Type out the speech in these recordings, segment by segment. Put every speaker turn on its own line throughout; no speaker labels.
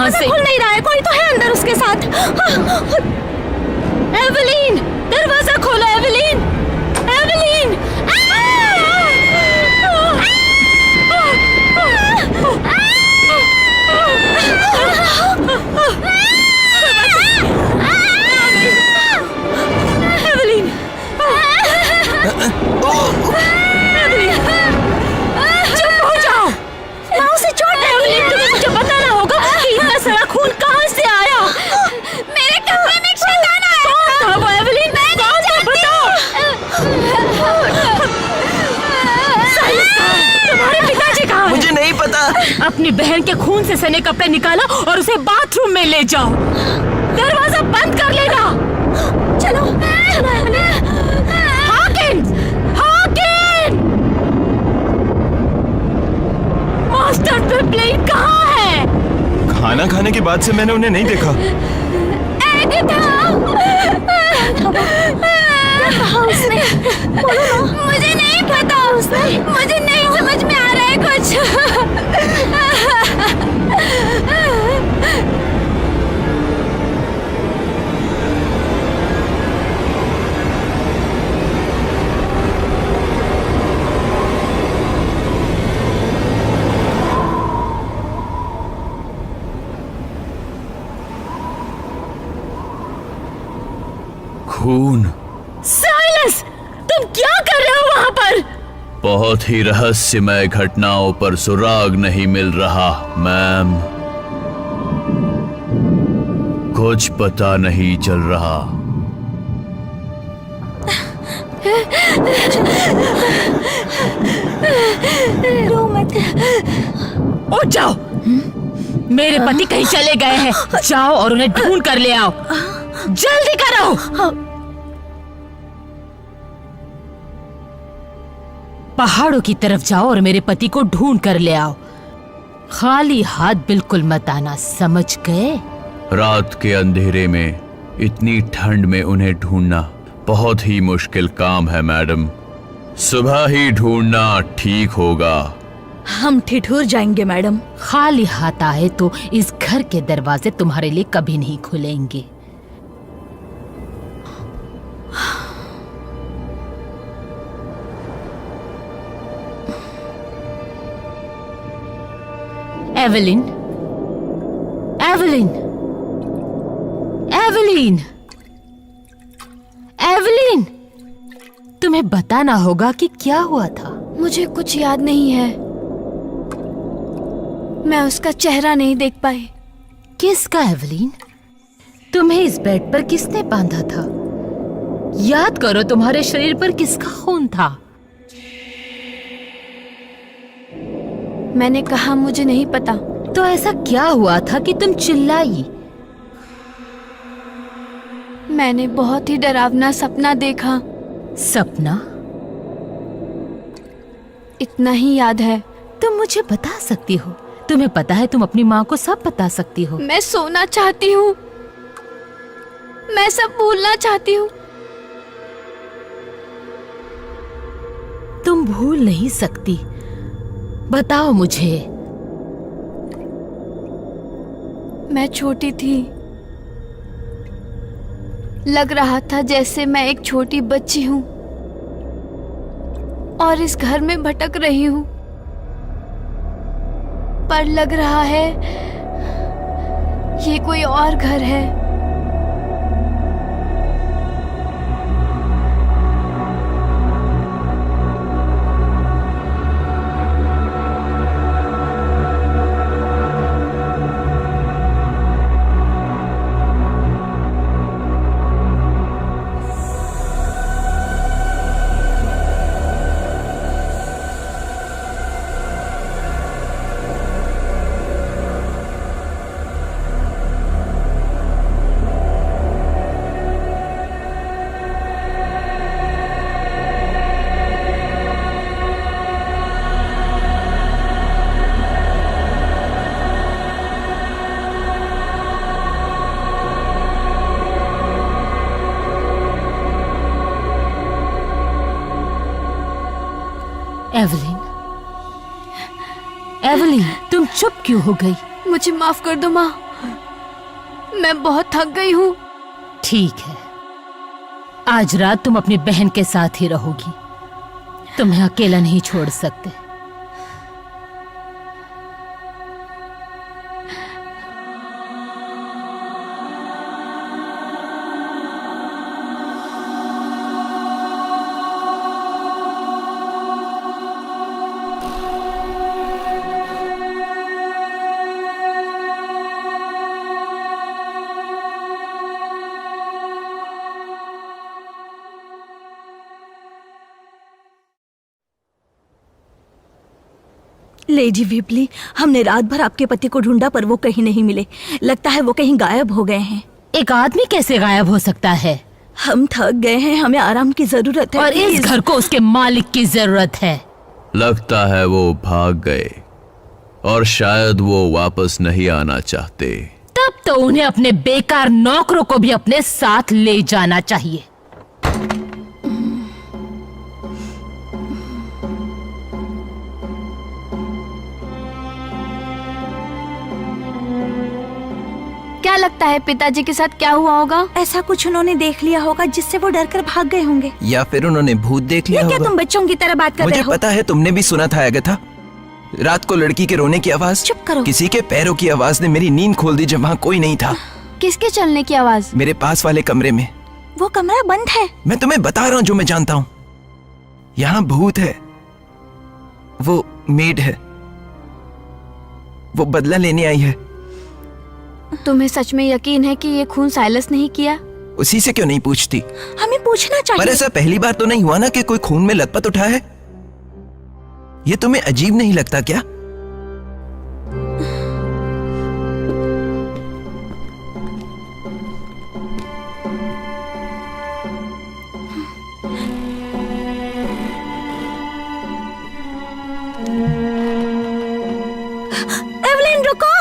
यहाँ से।
खुल नहीं रहा है, कोई तो है अंदर उसके साथ। एवलीन, दरवाजा खोलो एवलीन, एवलीन। एवलीन, चुप हो जाओ। पाँव से चोट है एवलीन, तुम्हें मुझे बताना होगा कि इतना सारा खून कहाँ से आया। मेरे कमरे में एक शैतान आया। कौन था वो एवलीन? कौन था बताओ। तुम्हारे पिताजी कहाँ हैं?
मुझे नहीं पता।
अपनी बहन के खून से सने कपड़े निकालो और उसे बाथरूम में ले जाओ। दरवाजा बंद कर लेना। चलो हॉकिंस, हॉकिंस! मास्टर पिपलिन कहाँ है?
खाना खाने के बाद से मैंने उन्हें नहीं देखा।
उसने मुझे नहीं पता, मुझे नहीं समझ में आ रहा है कुछ।
खून।
साइलस, तुम क्या कर रहे हो वहाँ पर?
बहुत ही रहस्यमय घटनाओं पर सुराग नहीं मिल रहा मैम। कुछ पता नहीं चल रहा।
रो मत।
उठ जाओ। मेरे पति कहीं चले गए हैं। जाओ और उन्हें ढूंढ कर ले आओ। जल्दी करो। पहाड़ों की तरफ जाओ और मेरे पति को ढूंढ कर ले आओ। खाली हाथ बिल्कुल मत आना, समझ गए?
रात के अंधेरे में इतनी ठंड में उन्हें ढूंढना बहुत ही मुश्किल काम है मैडम। सुबह ही ढूंढना ठीक होगा।
हम ठिठुर जाएंगे मैडम।
खाली हाथ आए तो इस घर के दरवाजे तुम्हारे लिए कभी नहीं खुलेंगे। एवलिन, एवलिन, एवलिन, एवलिन, तुम्हें बताना होगा कि क्या हुआ था।
मुझे कुछ याद नहीं है। मैं उसका चेहरा नहीं देख पाई।
किसका एवलिन? तुम्हें इस बेड पर किसने बांधा था? याद करो, तुम्हारे शरीर पर किसका खून था?
मैंने कहा मुझे नहीं पता।
तो ऐसा क्या हुआ था कि तुम चिल्लाई?
मैंने बहुत ही डरावना सपना देखा।
सपना?
इतना ही याद है।
तुम मुझे बता सकती हो? तुम्हें पता है तुम अपनी माँ को सब बता सकती हो।
मैं सोना चाहती हूँ। मैं सब भूलना चाहती हूँ।
तुम भूल नहीं सकती। बताओ मुझे।
मैं छोटी थी। लग रहा था जैसे मैं एक छोटी बच्ची हूँ और इस घर में भटक रही हूँ, पर लग रहा है ये कोई और घर है।
एवलिन, एवलिन, तुम चुप क्यों हो गई?
मुझे माफ कर दो माँ। मैं बहुत थक गई हूँ।
ठीक है, आज रात तुम अपनी बहन के साथ ही रहोगी। तुम्हें अकेला नहीं छोड़ सकते।
लेडी विपली, हमने रात भर आपके पति को ढूंढा पर वो कहीं नहीं मिले। लगता है वो कहीं गायब हो गए हैं।
एक आदमी कैसे गायब हो सकता है?
हम थक गए हैं, हमें आराम की जरूरत है।
और इस घर को उसके मालिक की जरूरत है।
लगता है वो भाग गए और शायद वो वापस नहीं आना चाहते।
तब तो उन्हें अपने बेकार नौकरों को भी अपने साथ ले जाना चाहिए।
क्या लगता है पिताजी के साथ क्या हुआ होगा? ऐसा कुछ उन्होंने देख लिया होगा जिससे वो डरकर भाग गए होंगे।
या फिर उन्होंने भूत देख लिया
ये क्या
होगा।
तुम बच्चों की तरह बात कर रहे
मुझे
हो?
पता है, तुमने भी सुना था अगथा। रात को लड़की के रोने की आवाज,
चुप करो।
किसी के पैरों की आवाज ने मेरी नींद खोल दी जब वहाँ कोई नहीं था।
किसके चलने की आवाज?
मेरे पास वाले कमरे में।
वो कमरा बंद है।
मैं तुम्हें बता रहा हूँ जो मैं जानता हूँ। यहाँ भूत है, वो मेड है, वो बदला लेने आई है।
तुम्हें सच में यकीन है कि ये खून साइलस नहीं किया?
उसी से क्यों नहीं पूछती?
हमें पूछना
पर
चाहिए।
ऐसा पहली बार तो नहीं हुआ ना कि कोई खून में लथपथ उठा है। ये तुम्हें अजीब नहीं लगता क्या?
एवलिन रुको।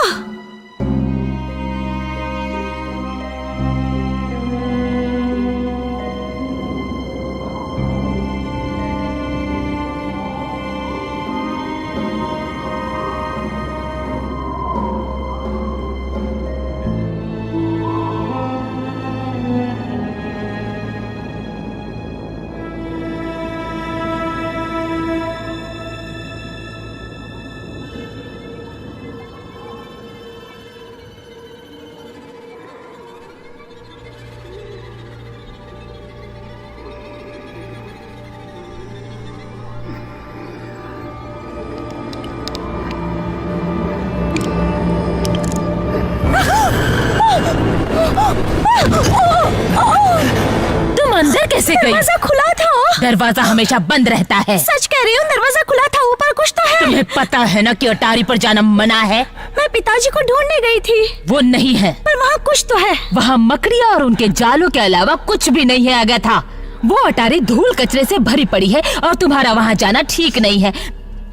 तुम अंदर कैसे गई?
दरवाजा खुला था।
दरवाजा हमेशा बंद रहता है।
सच कह रही हूँ, दरवाजा खुला था। ऊपर कुछ तो है।
तुम्हें पता है ना कि अटारी पर जाना मना है।
मैं पिताजी को ढूंढने गई थी।
वो नहीं है।
पर वहाँ कुछ तो है।
वहाँ मकड़ियाँ और उनके जालों के अलावा कुछ भी नहीं है अगथा। वो अटारी धूल कचरे से भरी पड़ी है और तुम्हारा वहाँ जाना ठीक नहीं है।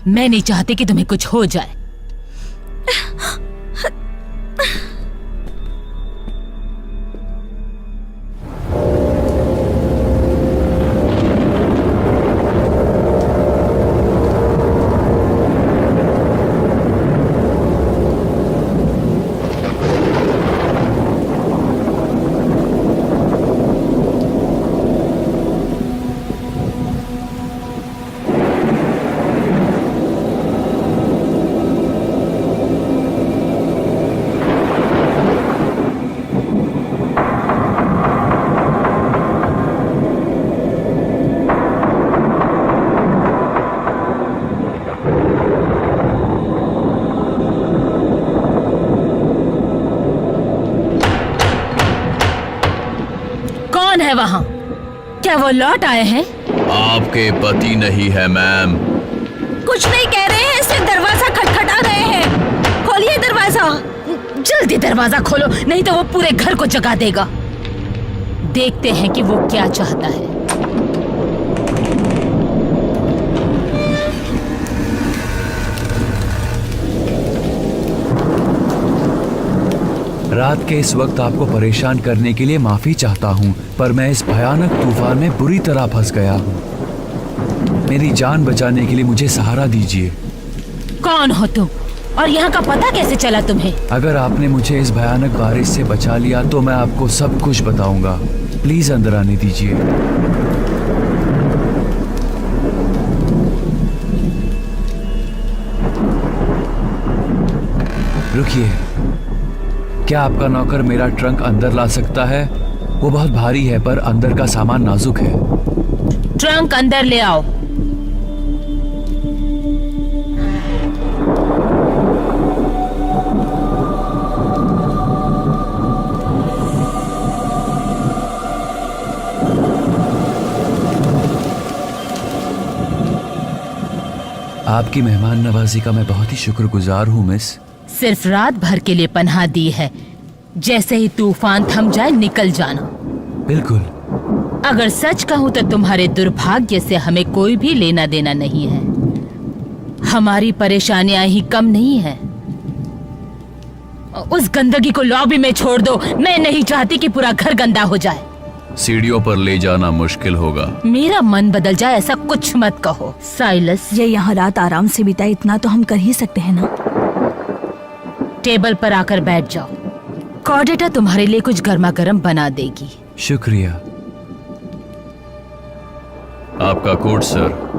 मैं नहीं चाहती कि तुम्हें कुछ हो जाए। कौन है वहाँ? क्या वो लौट आए हैं?
आपके पति नहीं है मैम।
कुछ नहीं कह रहे हैं, सिर्फ दरवाजा खटखटा रहे हैं। खोलिए दरवाजा।
जल्दी दरवाजा खोलो, नहीं तो वो पूरे घर को जगा देगा। देखते हैं कि वो क्या चाहता है।
रात के इस वक्त आपको परेशान करने के लिए माफी चाहता हूँ, पर मैं इस भयानक तूफान में बुरी तरह फंस गया हूँ। मेरी जान बचाने के लिए मुझे सहारा दीजिए।
कौन हो तुम? और यहाँ का पता कैसे चला तुम्हें?
अगर आपने मुझे इस भयानक बारिश से बचा लिया तो मैं आपको सब कुछ बताऊंगा। प्लीज अंदर आने दीजिए। रुकिए, क्या आपका नौकर मेरा ट्रंक अंदर ला सकता है? वो बहुत भारी है पर अंदर का सामान नाजुक है।
ट्रंक अंदर ले आओ।
आपकी मेहमान नवाजी का मैं बहुत ही शुक्रगुजार हूँ मिस।
सिर्फ रात भर के लिए पनाह दी है, जैसे ही तूफान थम जाए निकल जाना।
बिल्कुल।
अगर सच कहूँ तो तुम्हारे दुर्भाग्य से हमें कोई भी लेना देना नहीं है। हमारी परेशानियां ही कम नहीं है। उस गंदगी को लॉबी में छोड़ दो। मैं नहीं चाहती कि पूरा घर गंदा हो जाए।
सीढ़ियों पर ले जाना मुश्किल होगा।
मेरा मन बदल जाए ऐसा कुछ मत कहो साइलस।
ये यहाँ रात आराम से बिताए, इतना तो हम कर ही सकते हैं ना।
टेबल पर आकर बैठ जाओ। कॉर्डेटा तुम्हारे लिए कुछ गर्मा गर्म बना देगी।
शुक्रिया। आपका कोट सर।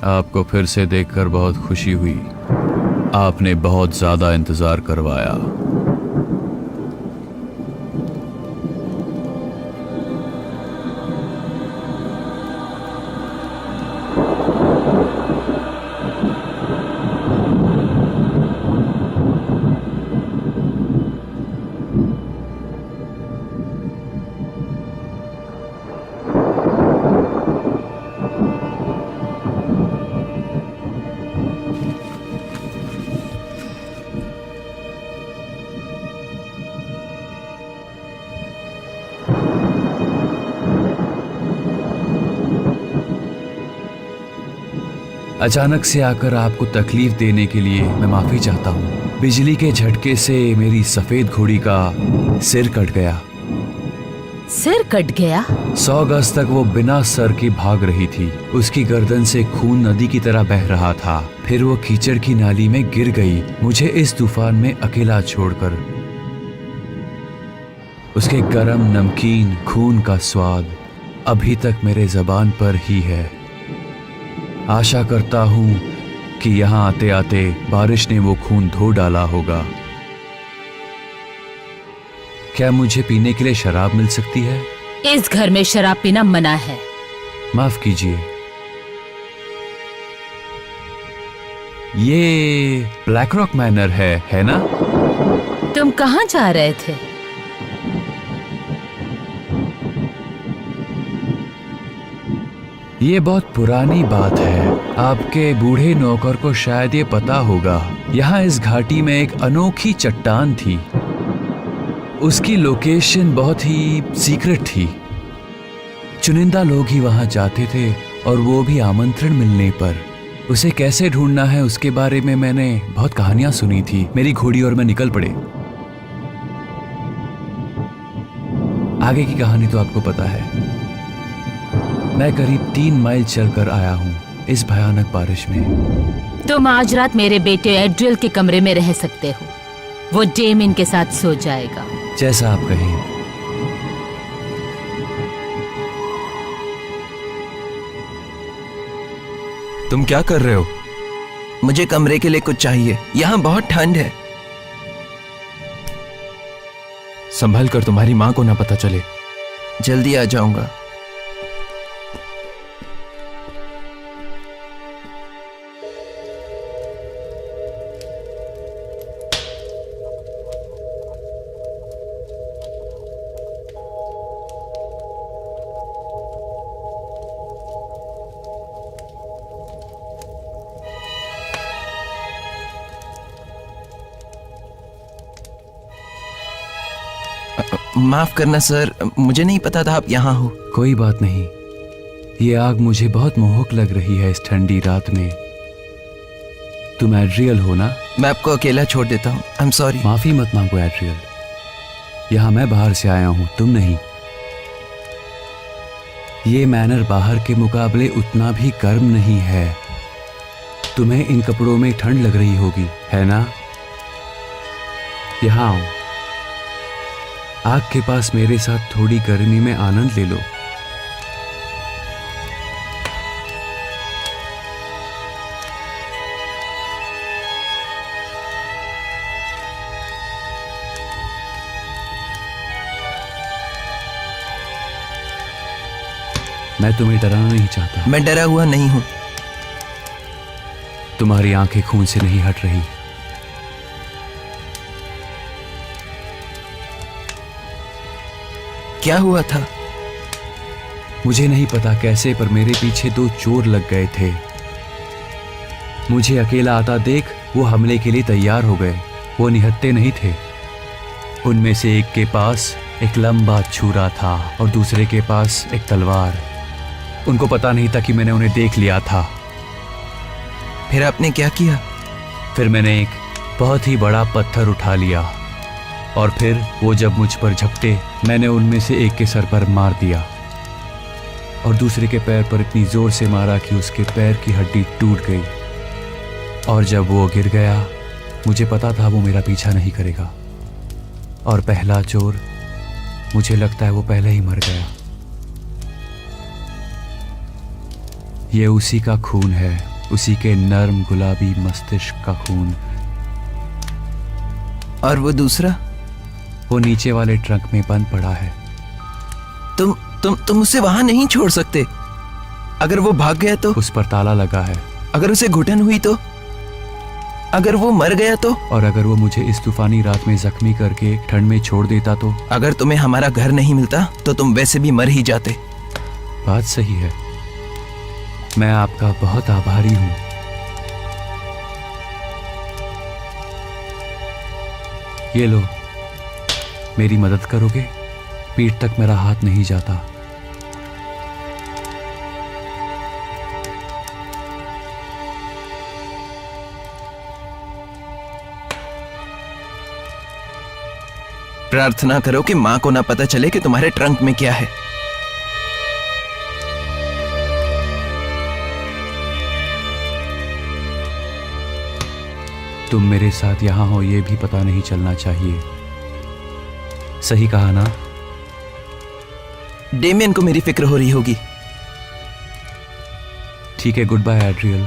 आपको फिर से देखकर बहुत खुशी हुई। आपने बहुत ज्यादा इंतजार करवाया। अचानक से आकर आपको तकलीफ देने के लिए मैं माफी चाहता हूँ। बिजली के झटके से मेरी सफेद घोड़ी का सिर कट गया।
सिर कट गया?
100 गज तक वो बिना सर के भाग रही थी। उसकी गर्दन से खून नदी की तरह बह रहा था। फिर वो कीचड़ की नाली में गिर गई, मुझे इस तूफान में अकेला छोड़कर। उसके गरम नमकीन खून का स्वाद अभी तक मेरे जबान पर ही है। आशा करता हूँ कि यहाँ आते आते बारिश ने वो खून धो डाला होगा। क्या मुझे पीने के लिए शराब मिल सकती है?
इस घर में शराब पीना मना है।
माफ कीजिए। ये ब्लैक रॉक मैनर है ना?
तुम कहाँ जा रहे थे?
ये बहुत पुरानी बात है। आपके बूढ़े नौकर को शायद ये पता होगा। यहाँ इस घाटी में एक अनोखी चट्टान थी। उसकी लोकेशन बहुत ही सीक्रेट थी। चुनिंदा लोग ही वहाँ जाते थे और वो भी आमंत्रण मिलने पर। उसे कैसे ढूंढना है उसके बारे में मैंने बहुत कहानियां सुनी थी। मेरी घोड़ी और मैं निकल पड़े। आगे की कहानी तो आपको पता है। मैं करीब 3 माइल चलकर आया हूँ इस भयानक बारिश में।
तुम आज रात मेरे बेटे एड्रियल के कमरे में रह सकते हो। वो डेमिन के साथ सो जाएगा।
जैसा आप कहें।
तुम क्या कर रहे हो? मुझे कमरे के लिए कुछ चाहिए। यहाँ बहुत ठंड है।
संभल कर, तुम्हारी माँ को ना पता चले।
जल्दी आ जाऊंगा। माफ करना सर, मुझे नहीं पता था आप यहाँ हो।
कोई बात नहीं। ये आग मुझे बहुत मोहक लग रही है इस ठंडी रात में। तुम एड्रियल हो ना?
मैं आपको अकेला छोड़ देता हूँ। I am sorry.
माफी मत मांगो एड्रियल। यहाँ मैं बाहर से आया हूं, तुम नहीं। ये मैनर बाहर के मुकाबले उतना भी गर्म नहीं है। तुम्हें इन कपड़ों में ठंड लग रही होगी, है ना? यहाँ आओ, आग के पास मेरे साथ थोड़ी गर्मी में आनंद ले लो। मैं तुम्हें डराना नहीं चाहता।
मैं डरा हुआ नहीं हूं।
तुम्हारी आंखें खून से नहीं हट रही।
क्या हुआ था?
मुझे नहीं पता कैसे, पर मेरे पीछे 2 चोर लग गए थे। मुझे अकेला आता देख वो हमले के लिए तैयार हो गए। वो निहत्थे नहीं थे। उनमें से एक के पास एक लंबा छुरा था और दूसरे के पास एक तलवार। उनको पता नहीं था कि मैंने उन्हें देख लिया था।
फिर आपने क्या किया?
फिर मैंने एक बहुत ही बड़ा पत्थर उठा लिया और फिर वो जब मुझ पर झपटे, मैंने उनमें से एक के सर पर मार दिया और दूसरे के पैर पर इतनी जोर से मारा कि उसके पैर की हड्डी टूट गई। और जब वो गिर गया, मुझे पता था वो मेरा पीछा नहीं करेगा। और पहला चोर, मुझे लगता है वो पहले ही मर गया। ये उसी का खून है, उसी के नर्म गुलाबी मस्तिष्क का खून।
और वो दूसरा?
वो नीचे वाले ट्रक में बंद पड़ा है।
तुम उसे वहां नहीं छोड़ सकते। अगर वो भाग गया तो?
उस पर ताला लगा है।
अगर उसे घुटन हुई तो? अगर वो मर गया तो?
और अगर वो मुझे इस तूफानी रात में जख्मी करके ठंड में छोड़ देता तो?
अगर तुम्हें हमारा घर नहीं मिलता तो तुम वैसे भी मर ही जाते।
बात सही है। मैं आपका बहुत आभारी हूं। ये लो, मेरी मदद करोगे? पीठ तक मेरा हाथ नहीं जाता।
प्रार्थना करो कि मां को ना पता चले कि तुम्हारे ट्रंक में क्या है।
तुम मेरे साथ यहां हो ये भी पता नहीं चलना चाहिए। सही कहा ना?
डेमियन को मेरी फिक्र हो रही होगी।
ठीक है, गुड बाय एड्रियल।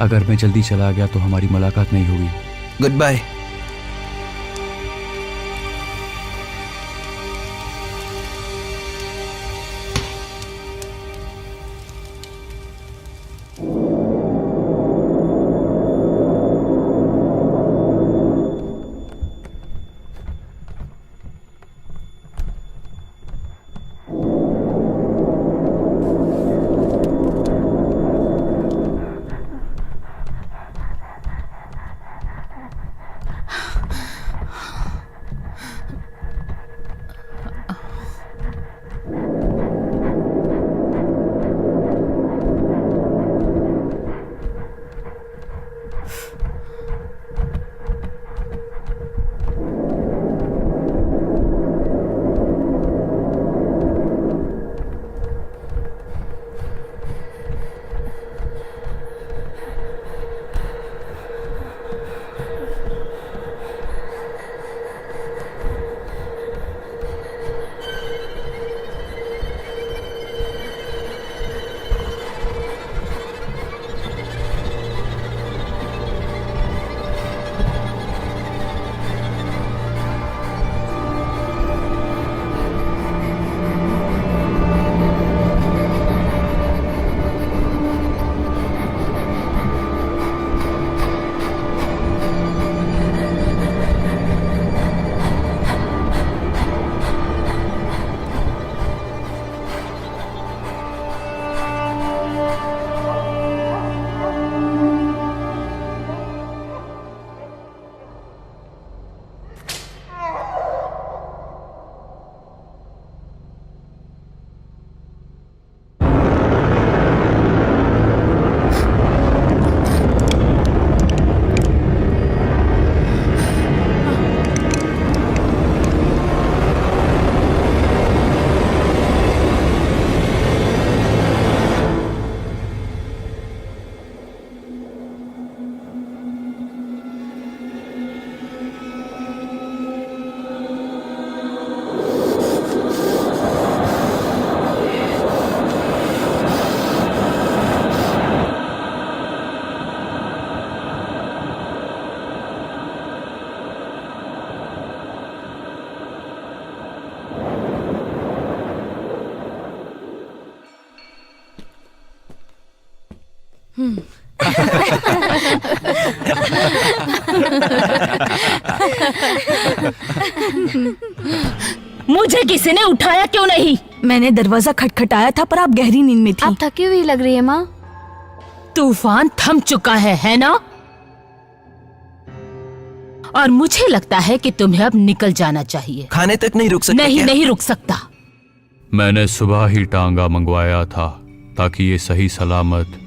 अगर मैं जल्दी चला गया तो हमारी मुलाकात नहीं होगी।
Goodbye.
मुझे किसी ने उठाया क्यों नहीं?
मैंने दरवाजा खटखटाया था पर आप गहरी नींद में थी।
आप थकी हुई लग रही है माँ।
तूफान थम चुका है ना? और मुझे लगता है कि तुम्हें अब निकल जाना चाहिए।
खाने तक नहीं रुक सकते
नहीं
क्या?
नहीं रुक सकता।
मैंने सुबह ही टांगा मंगवाया था ताकि ये सही सलामत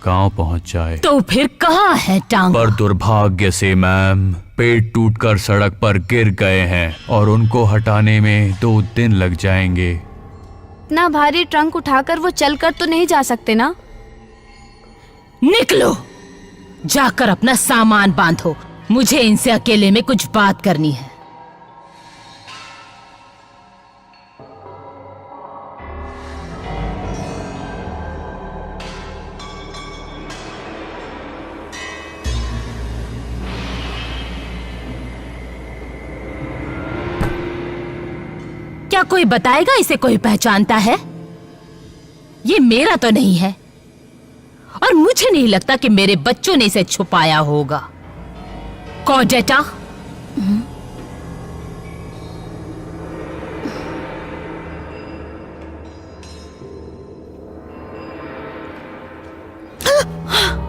गांव पहुंच जाए।
तो फिर कहाँ है टांगा?
पर दुर्भाग्य से मैम पेट टूटकर सड़क पर गिर गए हैं और उनको हटाने में 2 दिन लग जाएंगे।
इतना भारी ट्रंक उठाकर वो चलकर तो नहीं जा सकते ना?
निकलो, जाकर अपना सामान बांधो। मुझे इनसे अकेले में कुछ बात करनी है। क्या कोई बताएगा इसे कोई पहचानता है? ये मेरा तो नहीं है और मुझे नहीं लगता कि मेरे बच्चों ने इसे छुपाया होगा। कॉडेटा,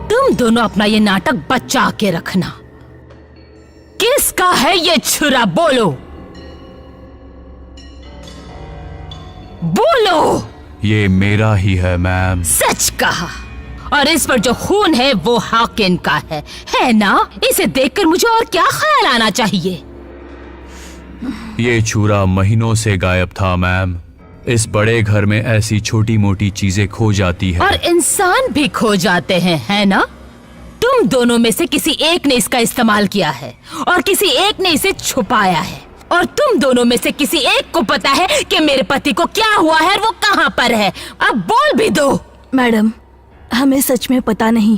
तुम दोनों अपना ये नाटक बचा के रखना। किसका है ये छुरा? बोलो बोलो।
ये मेरा ही है मैम।
सच कहा। और इस पर जो खून है वो हाकिन का है ना? इसे देखकर मुझे और क्या ख्याल आना चाहिए?
ये छुरा महीनों से गायब था मैम। इस बड़े घर में ऐसी छोटी मोटी चीजें खो जाती है।
और इंसान भी खो जाते हैं, है ना? तुम दोनों में से किसी एक ने इसका इस्तेमाल किया है और किसी एक ने इसे छुपाया है। और तुम दोनों में से किसी एक को पता है कि मेरे पति को क्या हुआ है और वो कहाँ पर है। अब बोल भी दो।
मैडम, हमें सच में पता नहीं।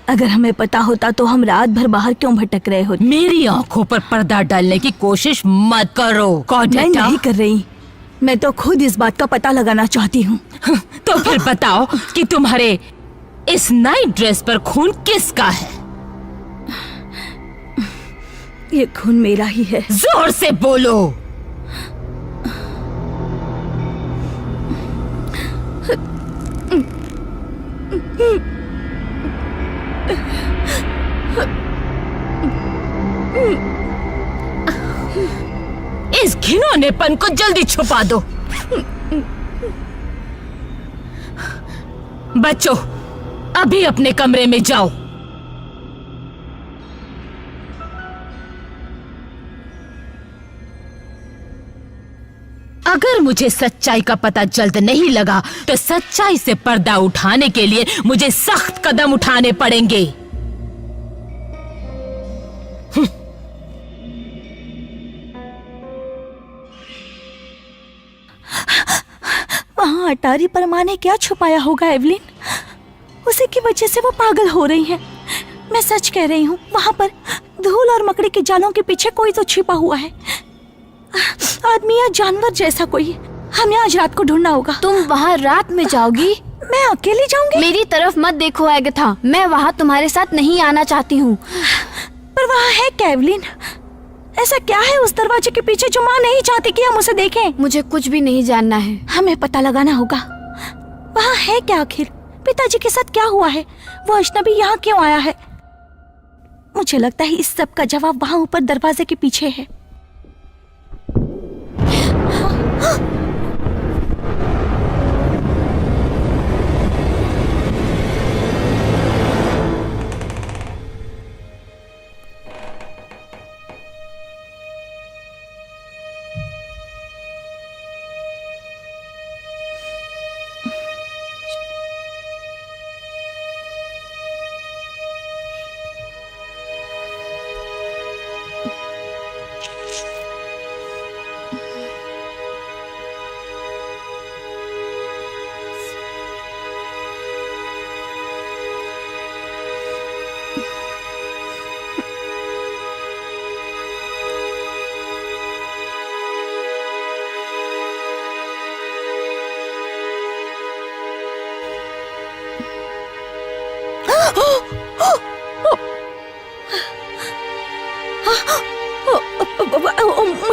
अगर हमें पता होता तो हम रात भर बाहर क्यों भटक रहे होते?
मेरी आंखों पर पर्दा डालने की कोशिश मत करो
मैं
कॉडेटा।
नहीं कर रही। मैं तो खुद इस बात का पता लगाना चाहती हूँ।
तो फिर बताओ कि तुम्हारे इस नाइट ड्रेस पर खून किसका है?
ये खून मेरा ही है।
जोर से बोलो। इस घिनौनेपन को जल्दी छुपा दो। बच्चों, अभी अपने कमरे में जाओ। अगर मुझे सच्चाई का पता जल्द नहीं लगा तो सच्चाई से पर्दा उठाने के लिए मुझे सख्त कदम उठाने पड़ेंगे।
वहाँ अटारी परमा ने क्या छुपाया होगा एवलिन? उसी की वजह से वो पागल हो रही है। मैं सच कह रही हूँ, वहाँ पर धूल और मकड़ी के जालों के पीछे कोई तो छिपा हुआ है। आदमी या जानवर जैसा कोई। हमें आज रात को ढूंढना होगा।
तुम वहाँ रात में जाओगी?
मैं अकेली जाऊंगी?
मेरी तरफ मत देखो एगथा, मैं वहाँ तुम्हारे साथ नहीं आना चाहती हूँ।
पर वहाँ है क्या एवलिन? ऐसा क्या है उस दरवाजे के पीछे जो माँ नहीं चाहती कि हम उसे देखें?
मुझे कुछ भी नहीं जानना है।
हमें पता लगाना होगा वहाँ है क्या आखिर। पिताजी के साथ क्या हुआ है? वो अजनबी यहाँ क्यों आया है? मुझे लगता है इस सब का जवाब वहाँ ऊपर दरवाजे के पीछे है।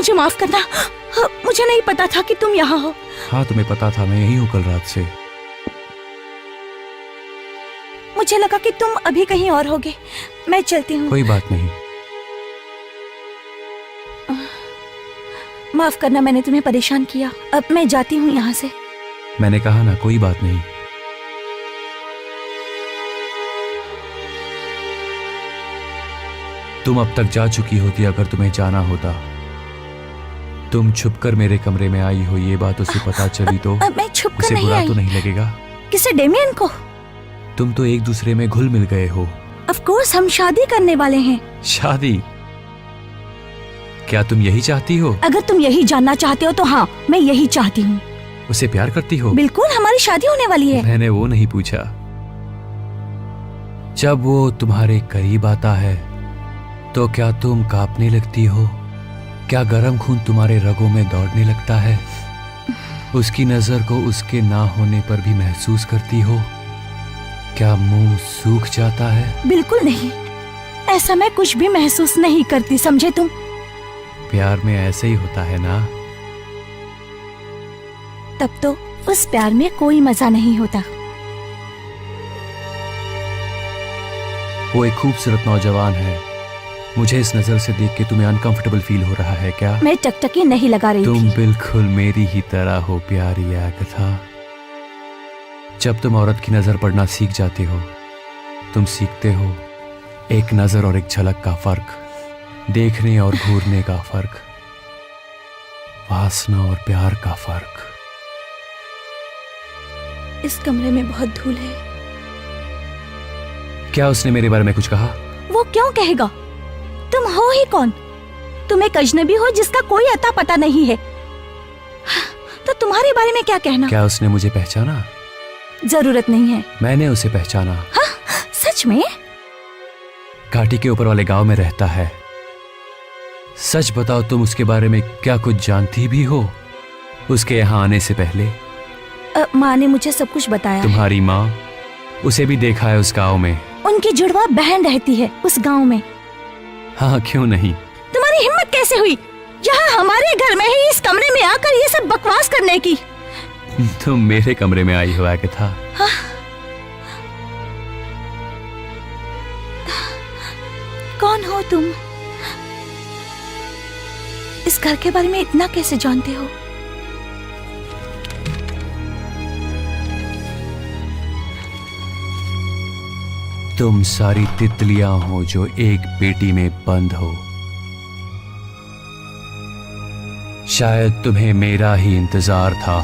मुझे माफ करना, मुझे नहीं पता था कि तुम यहाँ हो।
हाँ तुम्हें पता था, मैं यही हूँ कल रात से।
मुझे लगा कि तुम अभी कहीं और होगे। मैं चलती हूँ।
कोई बात नहीं।
माफ करना, मैंने तुम्हें परेशान किया। अब मैं जाती हूँ यहाँ से।
मैंने कहा ना, कोई बात नहीं। तुम अब तक जा चुकी होती अगर तुम्हें जाना होता। तुम छुपकर मेरे कमरे में आई हो, ये बात उसे पता चली तो
मैं छुपकर
उसे
नहीं
बुरा
आई।
तो नहीं लगेगा?
किसे, डेमियन को?
तुम तो एक दूसरे में घुल मिल गए हो।
ऑफ कोर्स, हम शादी करने वाले हैं।
शादी? क्या तुम यही चाहती हो?
अगर तुम यही जानना चाहते हो तो हाँ, मैं यही चाहती हूँ।
उसे प्यार करती हो?
बिल्कुल, हमारी शादी होने वाली है।
मैंने वो नहीं पूछा। जब वो तुम्हारे करीब आता है तो क्या तुम कांपने लगती हो? क्या गर्म खून तुम्हारे रगों में दौड़ने लगता है? उसकी नजर को उसके ना होने पर भी महसूस करती हो? क्या मुंह सूख जाता है?
बिल्कुल नहीं, ऐसा मैं कुछ भी महसूस नहीं करती, समझे तुम?
प्यार में ऐसे ही होता है ना?
तब तो उस प्यार में कोई मजा नहीं होता।
वो एक खूबसूरत नौजवान है। मुझे इस नजर से देख के तुम्हें अनकंफर्टेबल फील हो रहा है क्या?
मैं टकटकी नहीं लगा रही
तुम
थी।
बिल्कुल मेरी ही तरह हो प्यारी आगथा। जब तुम औरत की नजर पड़ना सीख जाते हो, तुम सीखते हो एक नजर और एक झलक का फर्क, देखने और घूरने का फर्क, वासना और प्यार का फर्क।
इस कमरे में बहुत धूल है।
क्या उसने मेरे बारे में कुछ कहा?
वो क्यों कहेगा? तुम हो ही कौन? तुम एक अजनबी हो जिसका कोई अता पता नहीं है, तो तुम्हारे बारे में क्या कहना?
क्या उसने मुझे पहचाना?
जरूरत नहीं है।
मैंने उसे पहचाना।
हाँ, सच में?
घाटी के ऊपर वाले गांव में रहता है। सच बताओ, तुम उसके बारे में क्या कुछ जानती भी हो? उसके यहाँ आने से पहले
माँ ने मुझे सब कुछ बताया है।
तुम्हारी माँ? उसे भी देखा है उस गांव में।
उनकी जुड़वा बहन रहती है उस गांव में।
हाँ, क्यों नहीं।
तुम्हारी हिम्मत कैसे हुई यहाँ हमारे घर में ही इस कमरे में आकर ये सब बकवास करने की?
तुम मेरे कमरे में आई हो आगथा।
हाँ? कौन हो तुम? इस घर के बारे में इतना कैसे जानते हो?
तुम सारी तितलियां हो जो एक पेटी में बंद हो। शायद तुम्हें मेरा ही इंतजार था।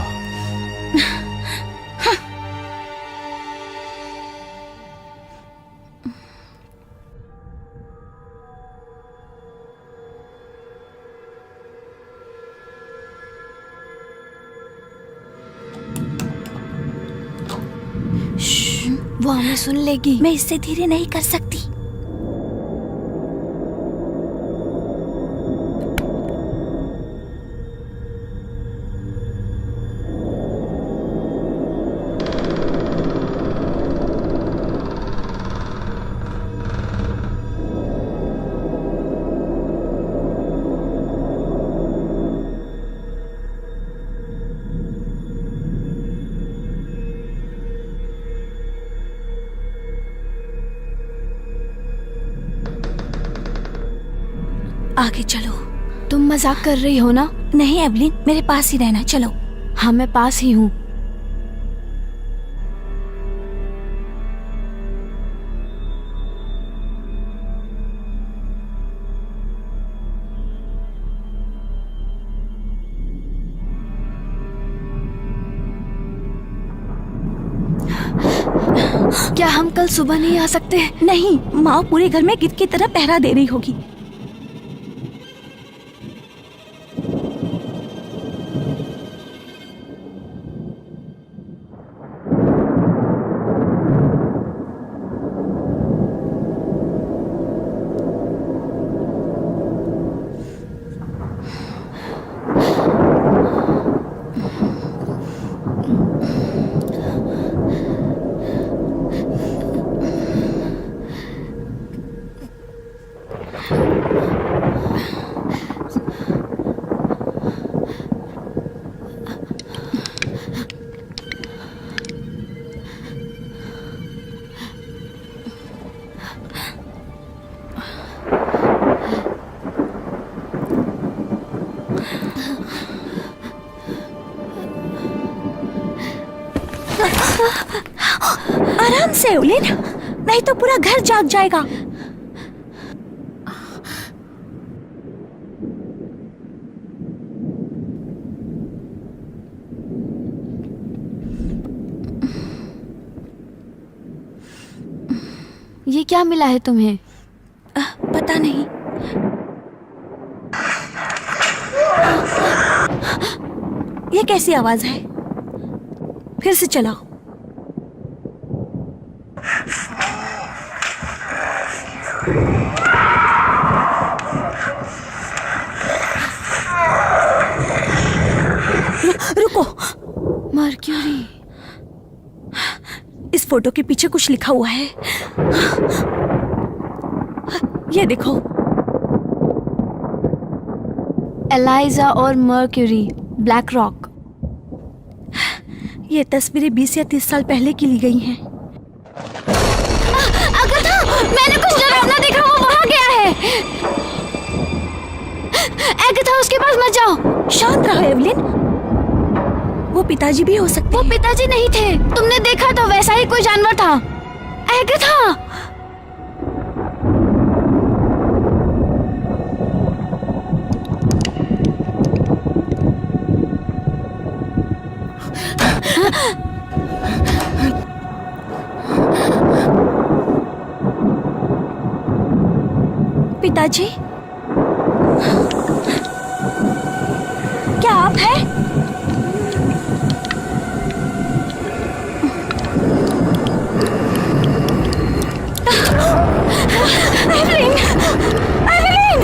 वो हमें सुन लेगी। मैं इससे धीरे नहीं कर सकती। आगे चलो।
तुम मजाक कर रही हो ना?
नहीं एवलिन, मेरे पास ही रहना। चलो।
हाँ, मैं पास ही हूँ। क्या हम कल सुबह नहीं आ सकते?
नहीं, माँ पूरे घर में गिद्ध की तरह पहरा दे रही होगी। आराम से एवलिन, नहीं तो पूरा घर जाग जाएगा।
ये क्या मिला है तुम्हें?
पता नहीं। ये कैसी आवाज है? फिर से चलाओ। रुको।
मर्क्यूरी।
इस फोटो के पीछे कुछ लिखा हुआ है। ये देखो।
एलाइजा और मर्क्यूरी, ब्लैक रॉक।
ये तस्वीरें 20 या 30 साल पहले की ली गई हैं।
अगथा, मैंने कुछ डरावना देखा, वो वहाँ गया है। अगथा, उसके पास मत जाओ।
शांत रहो एवलिन, वो पिताजी भी हो सकते
वो
हैं।
पिताजी नहीं थे, तुमने देखा तो वैसा ही कोई जानवर था। अगथा,
पिताजी, क्या आप हैं? एवलिन! एवलिन!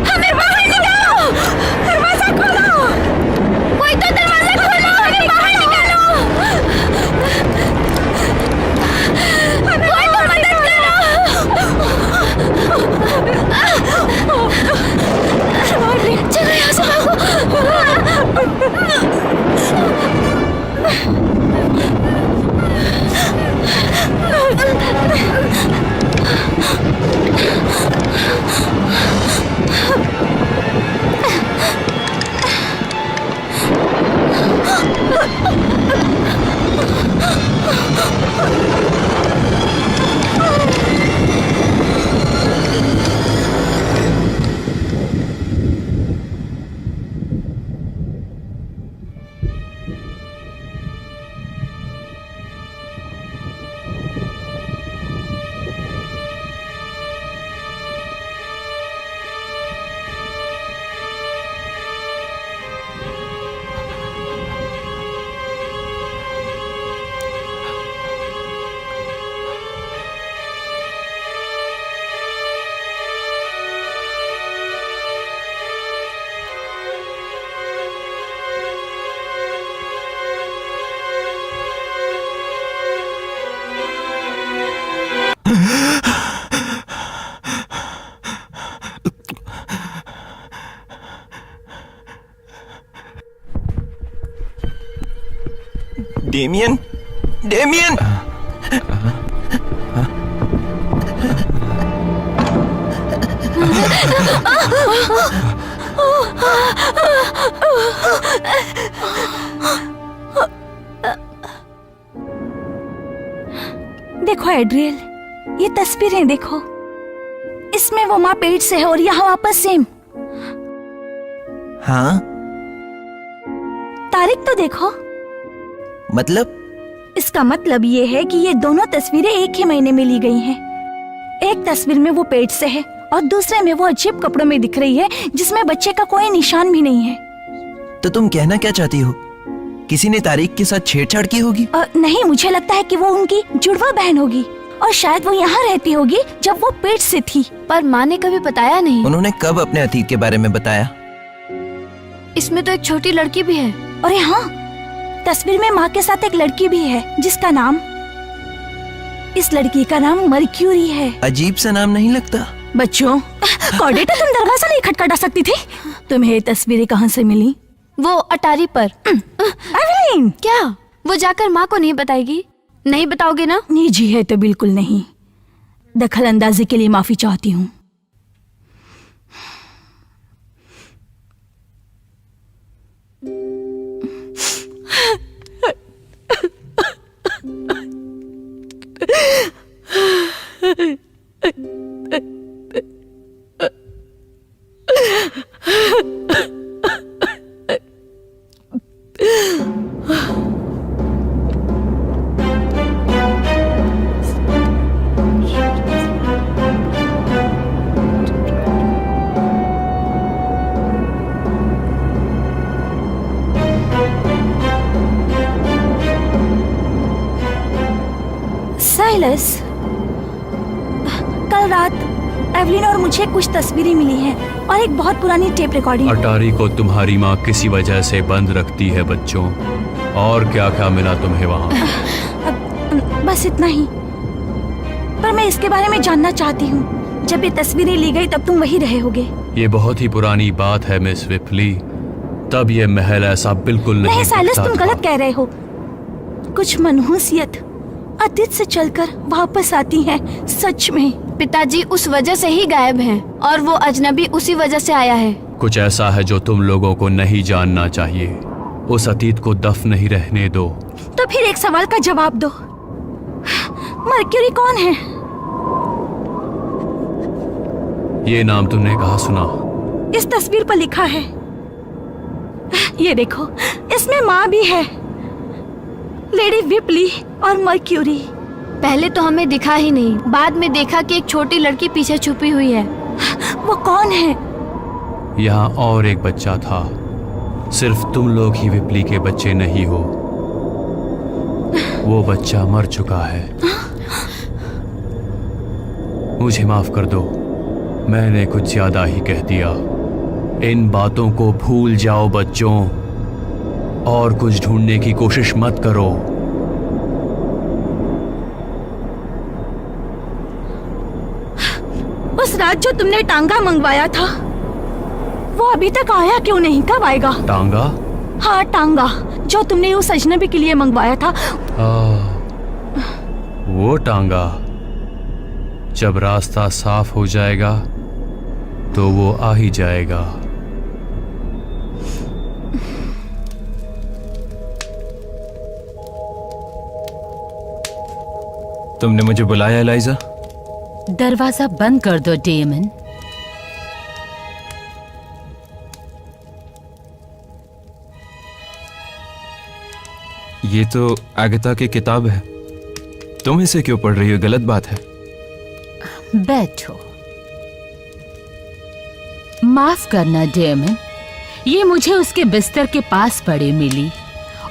हमें बाहर निकालो! दरवाजा खोलो! कोई तो दरवाजा खोलो! हमें बाहर निकालो! कोई तो मदद करो! चलो यहाँ से
डेमियन, डेमियन!
देखो एड्रियल, ये तस्वीरें देखो। इसमें वो माँ पेट से है और यहाँ वापस सेम।
हाँ,
तारीख तो देखो।
मतलब?
इसका मतलब ये है कि ये दोनों तस्वीरें एक ही महीने में ली गई हैं। एक तस्वीर में वो पेट से है और दूसरे में वो अजीब कपड़ों में दिख रही है जिसमें बच्चे का कोई निशान भी नहीं है।
तो तुम कहना क्या चाहती हो? किसी ने तारीख के साथ छेड़छाड़ की होगी?
नहीं, मुझे लगता है कि वो उनकी जुड़वा बहन होगी और शायद वो यहाँ रहती होगी जब वो पेट से थी।
पर माँ ने कभी बताया नहीं।
उन्होंने कब अपने अतीत के बारे में बताया?
इसमें तो एक छोटी लड़की भी है।
और हाँ, तस्वीर में माँ के साथ एक लड़की भी है जिसका नाम, इस लड़की का नाम मर्क्यूरी है।
अजीब सा नाम नहीं लगता?
बच्चों, कॉर्डेटा, तुम दरवाजा नहीं खटखटा सकती थी? तुम्हें ये तस्वीरें कहाँ से मिली?
वो अटारी पर।
एवलिन!
क्या वो जाकर माँ को नहीं बताएगी? नहीं बताओगे ना?
निजी है तो बिल्कुल नहीं। दखल अंदाजी के लिए माफी चाहती हूँ। साइलस, कल रात एवलिन और मुझे कुछ तस्वीरें मिली हैं और एक बहुत पुरानी टेप रिकॉर्डिंग।
अटारी को तुम्हारी माँ किसी वजह से बंद रखती है बच्चों। और क्या क्या मिला तुम्हें वहाँ?
बस इतना ही, पर मैं इसके बारे में जानना चाहती हूँ। जब ये तस्वीरें ली गई तब तुम वहीं रहे होगे।
ये बहुत ही पुरानी बात है मिस विपली। तब ये महल ऐसा बिल्कुल नहीं
साइलस,
दिखता
तुम
था।
गलत कह रहे हो। कुछ मनहूसियत अतीत से चलकर वापस आती है, सच में।
पिताजी उस वजह से ही गायब हैं और वो अजनबी उसी वजह से आया है।
कुछ ऐसा है जो तुम लोगों को नहीं जानना चाहिए। उस अतीत को दफन नहीं रहने दो।
तो फिर एक सवाल का जवाब दो, मर्क्यूरी कौन है?
ये नाम तुमने कहाँ सुना?
इस तस्वीर पर लिखा है। ये देखो, इसमें माँ भी है, लेडी विपली और मर्क्यूरी।
पहले तो हमें दिखा ही नहीं, बाद में देखा कि एक छोटी लड़की पीछे छुपी हुई है।
वो कौन है?
यहाँ और एक बच्चा था। सिर्फ तुम लोग ही विपली के बच्चे नहीं हो। वो बच्चा मर चुका है। मुझे माफ कर दो, मैंने कुछ ज्यादा ही कह दिया। इन बातों को भूल जाओ बच्चों, और कुछ ढूंढने की कोशिश मत करो।
उस रात जो तुमने टांगा मंगवाया था, वो अभी तक आया क्यों नहीं? कब आएगा?
टांगा?
हाँ, टांगा जो तुमने उस अजनबी के लिए मंगवाया था।
वो टांगा जब रास्ता साफ हो जाएगा तो वो आ ही जाएगा।
तुमने मुझे बुलाया एलाइजा?
दरवाजा बंद कर दो डेमन।
ये तो आगता की किताब है। तुम इसे क्यों पढ़ रही हो? गलत बात है।
बैठो। माफ करना डेमन, ये मुझे उसके बिस्तर के पास पड़ी मिली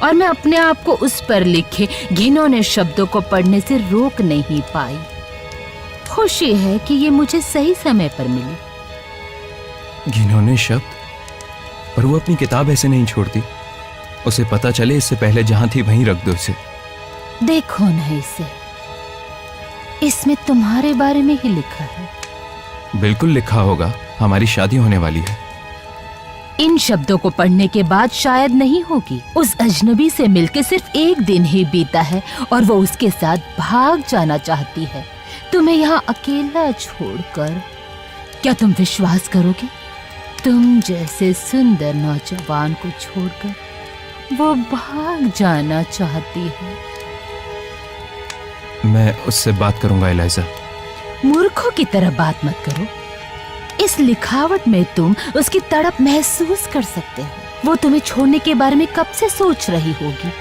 और मैं अपने आप को उस पर लिखे घिनौने शब्दों को पढ़ने से रोक नहीं पाई। खुशी है कि ये मुझे सही समय पर मिली।
घिनौने शब्द? पर वो अपनी किताब ऐसे नहीं छोड़ती। उसे पता चले इससे पहले जहां थी वहीं रख दो इसे।
देखो ना इसे, इसमें तुम्हारे बारे में ही लिखा है।
बिल्कुल लिखा होगा, हमारी शादी होने वाली है।
इन शब्दों को पढ़ने के बाद शायद नहीं होगी। उस अजनबी से मिलके सिर्फ एक दिन ही बीता है और वो उसके साथ भाग जाना चाहती है, तुम्हें यहाँ अकेला छोड़कर। क्या तुम विश्वास करोगे? तुम जैसे सुंदर नौजवान को छोड़कर वो भाग जाना चाहती है।
मैं उससे बात करूंगा एलाइजा।
मूर्खों की तरह बात मत करो। इस लिखावट में तुम उसकी तड़प महसूस कर सकते हो। वो तुम्हें छोड़ने के बारे में कब से सोच रही होगी।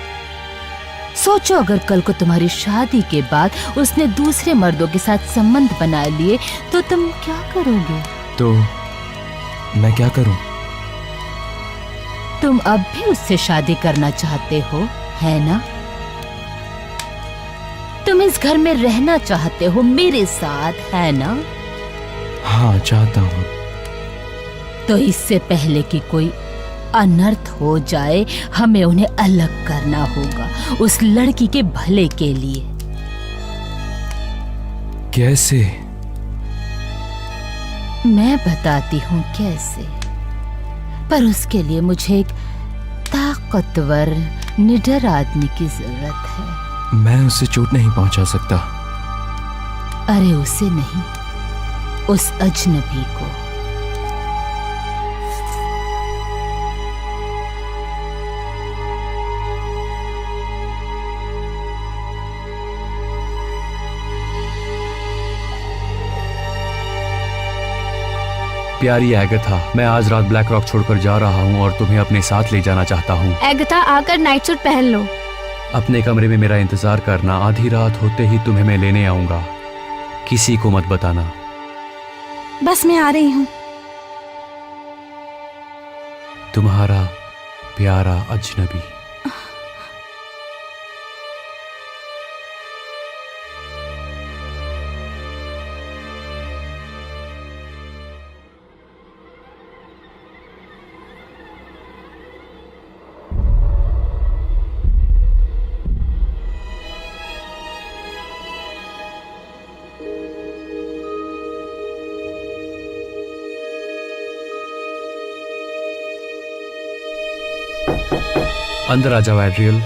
सोचो, अगर कल को तुम्हारी शादी के बाद उसने दूसरे मर्दों के साथ संबंध बना लिए तो तुम क्या करोगे?
तो मैं क्या करूं?
तुम अब भी उससे शादी करना चाहते हो, है ना? तुम इस घर में रहना चाहते हो मेरे साथ, है ना?
हाँ, चाहता हूं।
तो इससे पहले कि कोई अनर्थ हो जाए, हमें उन्हें अलग करना होगा, उस लड़की के भले के लिए।
कैसे?
मैं बताती हूँ कैसे, पर उसके लिए मुझे एक ताकतवर, निडर आदमी की जरूरत है।
मैं उसे चोट नहीं पहुंचा सकता।
अरे उसे नहीं, उस अजनबी को।
प्यारी एगथा, मैं आज रात ब्लैक रॉक छोड़कर जा रहा हूँ और तुम्हें अपने साथ ले जाना चाहता हूँ।
एगथा, आकर नाइट सूट पहन लो।
अपने कमरे में मेरा इंतजार करना, आधी रात होते ही तुम्हें मैं लेने आऊंगा। किसी को मत बताना।
बस मैं आ रही हूँ।
तुम्हारा प्यारा अजनबी। अंदर आ जाओ एड्रियल।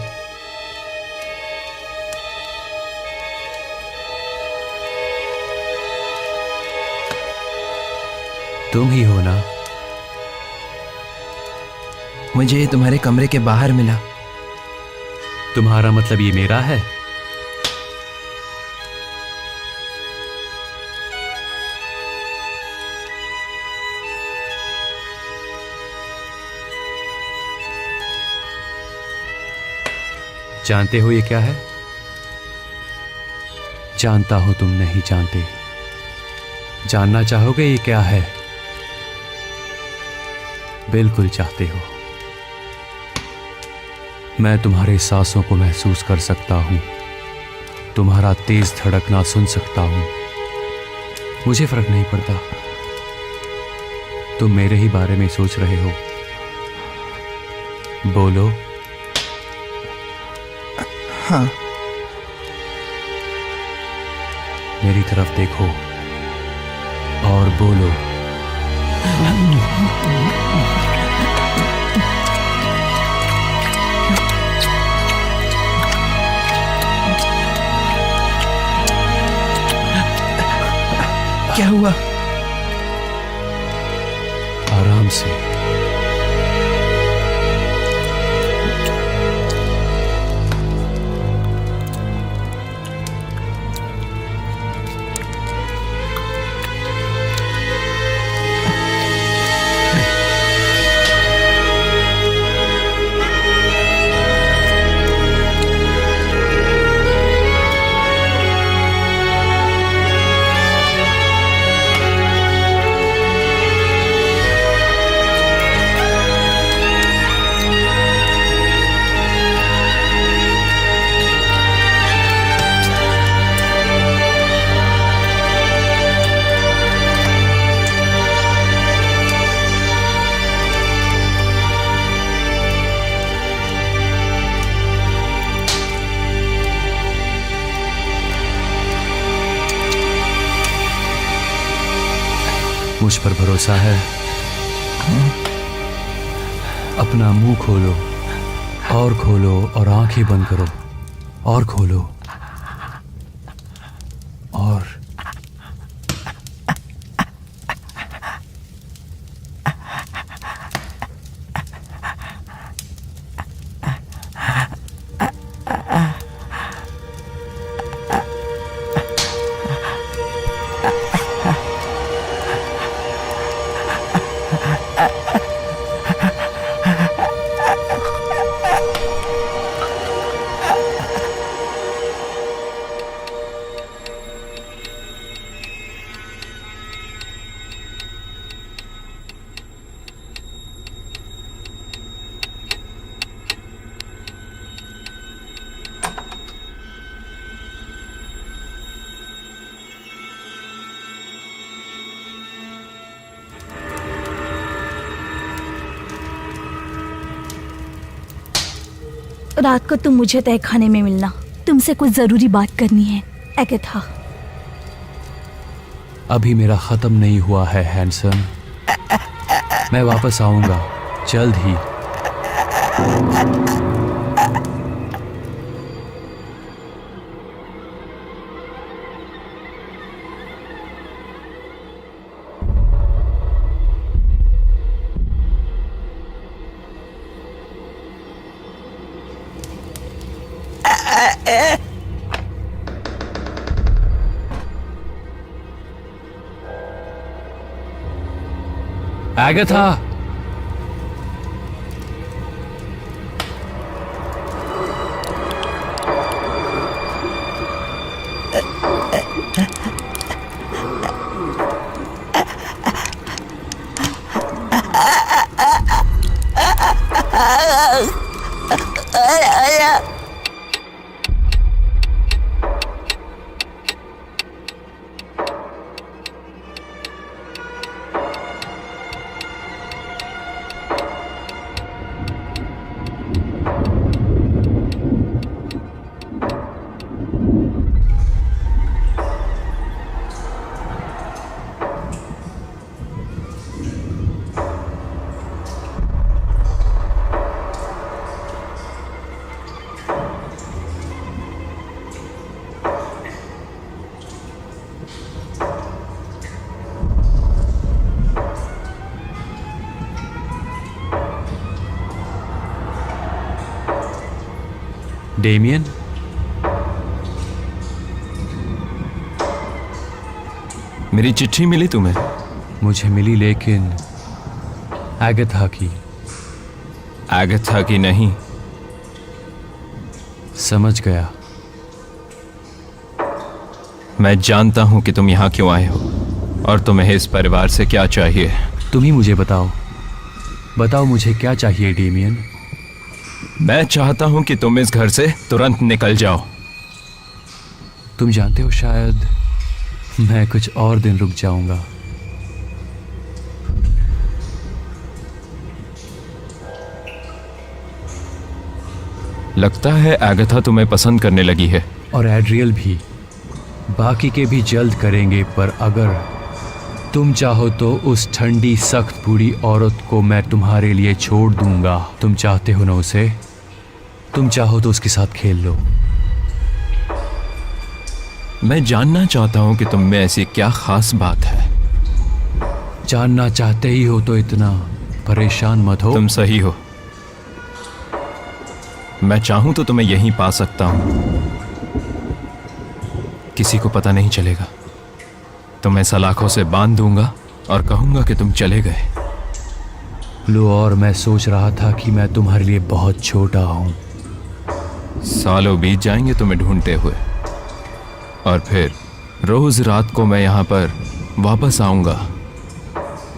तुम ही हो ना?
मुझे तुम्हारे कमरे के बाहर मिला।
तुम्हारा मतलब ये मेरा है? जानते हो ये क्या है? जानता हो तुम नहीं जानते। जानना चाहोगे ये क्या है? बिल्कुल चाहते हो। मैं तुम्हारे सांसों को महसूस कर सकता हूं, तुम्हारा तेज धड़कना सुन सकता हूं। मुझे फर्क नहीं पड़ता, तुम मेरे ही बारे में सोच रहे हो। बोलो।
हाँ।
मेरी तरफ देखो और बोलो।
क्या हुआ?
आराम से। मुझ पर भरोसा है? अपना मुंह खोलो और खोलो और आंखें बंद करो और खोलो और
रात को तुम मुझे तय खाने में मिलना, तुमसे कुछ जरूरी बात करनी है। एगथा।
अभी मेरा खत्म नहीं हुआ है हैंडसम। मैं वापस आऊंगा जल्द ही। एगाथा, डेमियन,
मेरी चिट्ठी मिली तुम्हें?
मुझे मिली, लेकिन एगाथा की।
एगाथा की नहीं।
समझ गया।
मैं जानता हूं कि तुम यहां क्यों आए हो और तुम्हें इस परिवार से क्या चाहिए।
तुम ही मुझे बताओ, बताओ मुझे क्या चाहिए डेमियन।
मैं चाहता हूं कि तुम इस घर से तुरंत निकल जाओ।
तुम जानते हो, शायद मैं कुछ और दिन रुक जाऊंगा।
लगता है एगाथा तुम्हें पसंद करने लगी है।
और एड्रियल भी, बाकी के भी जल्द करेंगे, पर अगर तुम चाहो तो उस ठंडी सख्त बूढ़ी औरत को मैं तुम्हारे लिए छोड़ दूंगा। तुम चाहते हो ना उसे? तुम चाहो तो उसके साथ खेल लो।
मैं जानना चाहता हूं कि तुम में ऐसी क्या खास बात है।
जानना चाहते ही हो तो इतना परेशान मत हो।
तुम सही हो। मैं चाहूं तो तुम्हें यहीं पा सकता हूं, किसी को पता नहीं चलेगा। तुम्हें सलाखों से बांध दूंगा और कहूंगा कि तुम चले गए।
लो, और मैं सोच रहा था कि मैं तुम्हारे लिए बहुत छोटा हूं।
सालों बीत जाएंगे तुम्हें ढूंढते हुए, और फिर रोज रात को मैं यहां पर वापस आऊंगा,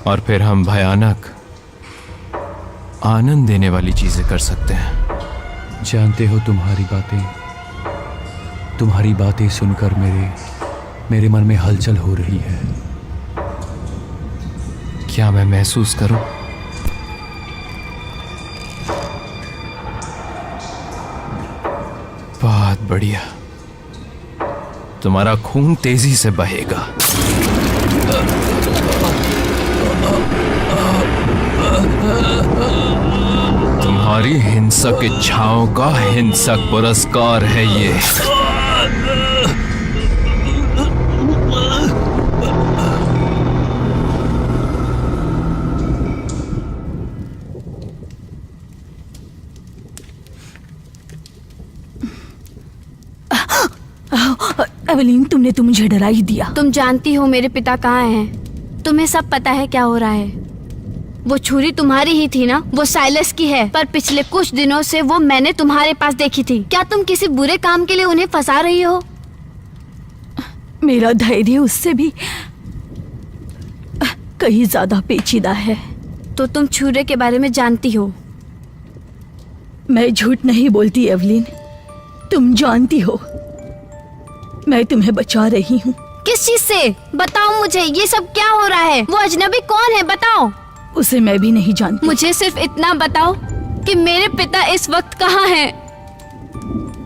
और फिर हम भयानक आनंद देने वाली चीजें कर सकते हैं।
जानते हो, तुम्हारी बातें सुनकर मेरे मन में हलचल हो रही है।
क्या मैं महसूस करूं? बहुत बढ़िया। तुम्हारा खून तेजी से बहेगा। तुम्हारी हिंसक इच्छाओं का हिंसक पुरस्कार है ये।
एवेलिन, तुमने तो मुझे डरा ही दिया।
तुम जानती हो मेरे पिता कहाँ हैं? तुम्हें सब पता है क्या हो रहा है। वो छुरी तुम्हारी ही थी ना? वो साइलस की है, पर पिछले कुछ दिनों से वो मैंने तुम्हारे पास देखी थी। क्या तुम किसी बुरे काम के लिए उन्हें फंसा रही हो?
मेरा धैर्य उससे भी कहीं ज्यादा पेचीदा है।
तो तुम छुरे के बारे में जानती हो?
मैं झूठ नहीं बोलती एवलिन, तुम जानती हो मैं तुम्हें बचा रही हूँ।
किस चीज से? बताओ मुझे, ये सब क्या हो रहा है? वो अजनबी कौन है, बताओ।
उसे मैं भी नहीं जानती।
मुझे सिर्फ इतना बताओ कि मेरे पिता इस वक्त कहाँ हैं।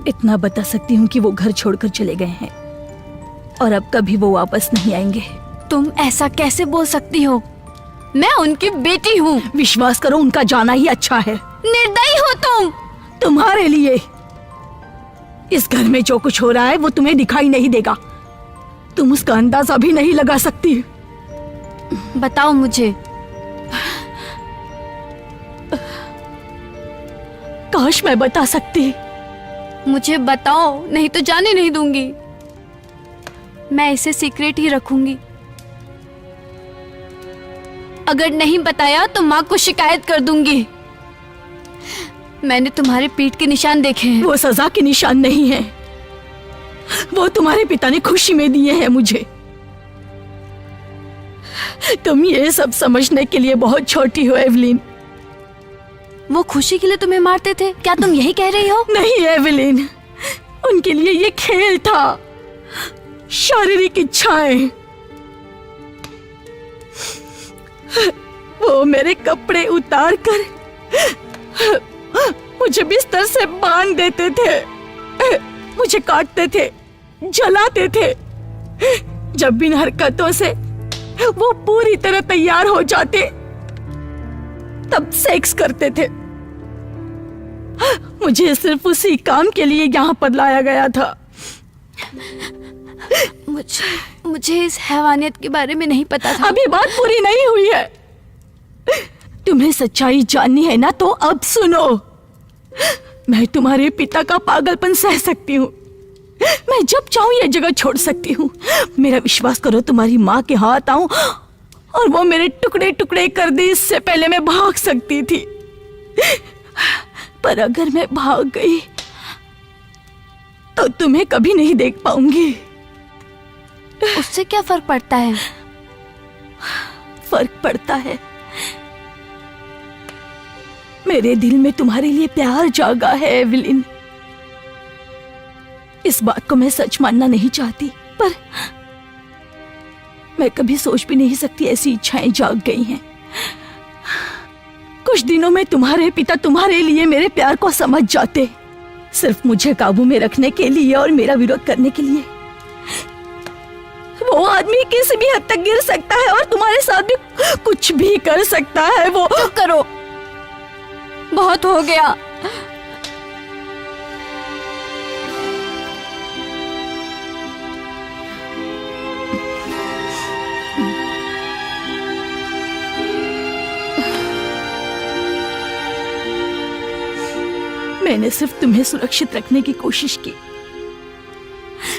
इतना बता सकती हूँ कि वो घर छोड़कर चले गए हैं और अब कभी वो वापस नहीं आएंगे।
तुम ऐसा कैसे बोल सकती हो? मैं उनकी बेटी हूँ।
विश्वास करो, उनका जाना ही अच्छा है।
निर्दयी हो तुम।
तुम्हारे लिए इस घर में जो कुछ हो रहा है वो तुम्हें दिखाई नहीं देगा। तुम उसका अंदाजा भी नहीं लगा सकती।
बताओ मुझे।
काश मैं बता सकती,
मुझे बताओ, नहीं तो जाने नहीं दूंगी। मैं इसे सीक्रेट ही रखूंगी। अगर नहीं बताया तो माँ को शिकायत कर दूंगी। मैंने तुम्हारे पीठ के निशान देखे हैं।
वो सजा के निशान नहीं है, वो तुम्हारे पिता ने खुशी में दिए हैं मुझे। तुम ये सब समझने के लिए बहुत छोटी हो एवलिन।
वो खुशी के लिए तुम्हें मारते थे, क्या तुम यही कह रही हो?
नहीं एवलिन, उनके लिए ये खेल था, शारीरिक इच्छाएं। वो मेरे कपड़े उतार कर मुझे बिस्तर से बांध देते थे, मुझे काटते थे, जलाते थे। जब इन हरकतों से वो पूरी तरह तैयार हो जाते तब सेक्स करते थे। मुझे सिर्फ उसी काम के लिए यहाँ पर लाया गया था।
मुझे इस हैवानियत के बारे में नहीं पता था।
अभी बात पूरी नहीं हुई है। तुम्हें सच्चाई जाननी है ना, तो अब सुनो। मैं तुम्हारे पिता का पागलपन सह सकती हूँ। मैं जब चाहूँ ये जगह छोड़ सकती हूँ। मेरा विश्वास करो, तुम्हारी माँ के हाथ आऊं और वो मेरे टुकड़े टुकड़े कर दे, इससे पहले मैं भाग सकती थी। पर अगर मैं भाग गई तो तुम्हें कभी नहीं देख पाऊंगी।
उससे क्या फर्क पड़ता है?
फर्क पड़ता है, मेरे दिल में तुम्हारे लिए प्यार जागा है एवलिन। इस बात को मैं सच मानना नहीं चाहती, पर मैं कभी सोच भी नहीं सकती ऐसी इच्छाएं जाग गई हैं। कुछ दिनों में तुम्हारे पिता तुम्हारे लिए मेरे प्यार को समझ जाते, सिर्फ मुझे काबू में रखने के लिए और मेरा विरोध करने के लिए। वो आदमी किसी भी हद तक गिर सकता है और तुम्हारे साथ भी कुछ भी कर सकता है। वो
चुप करो, बहुत हो गया।
मैंने सिर्फ तुम्हें सुरक्षित रखने की कोशिश की।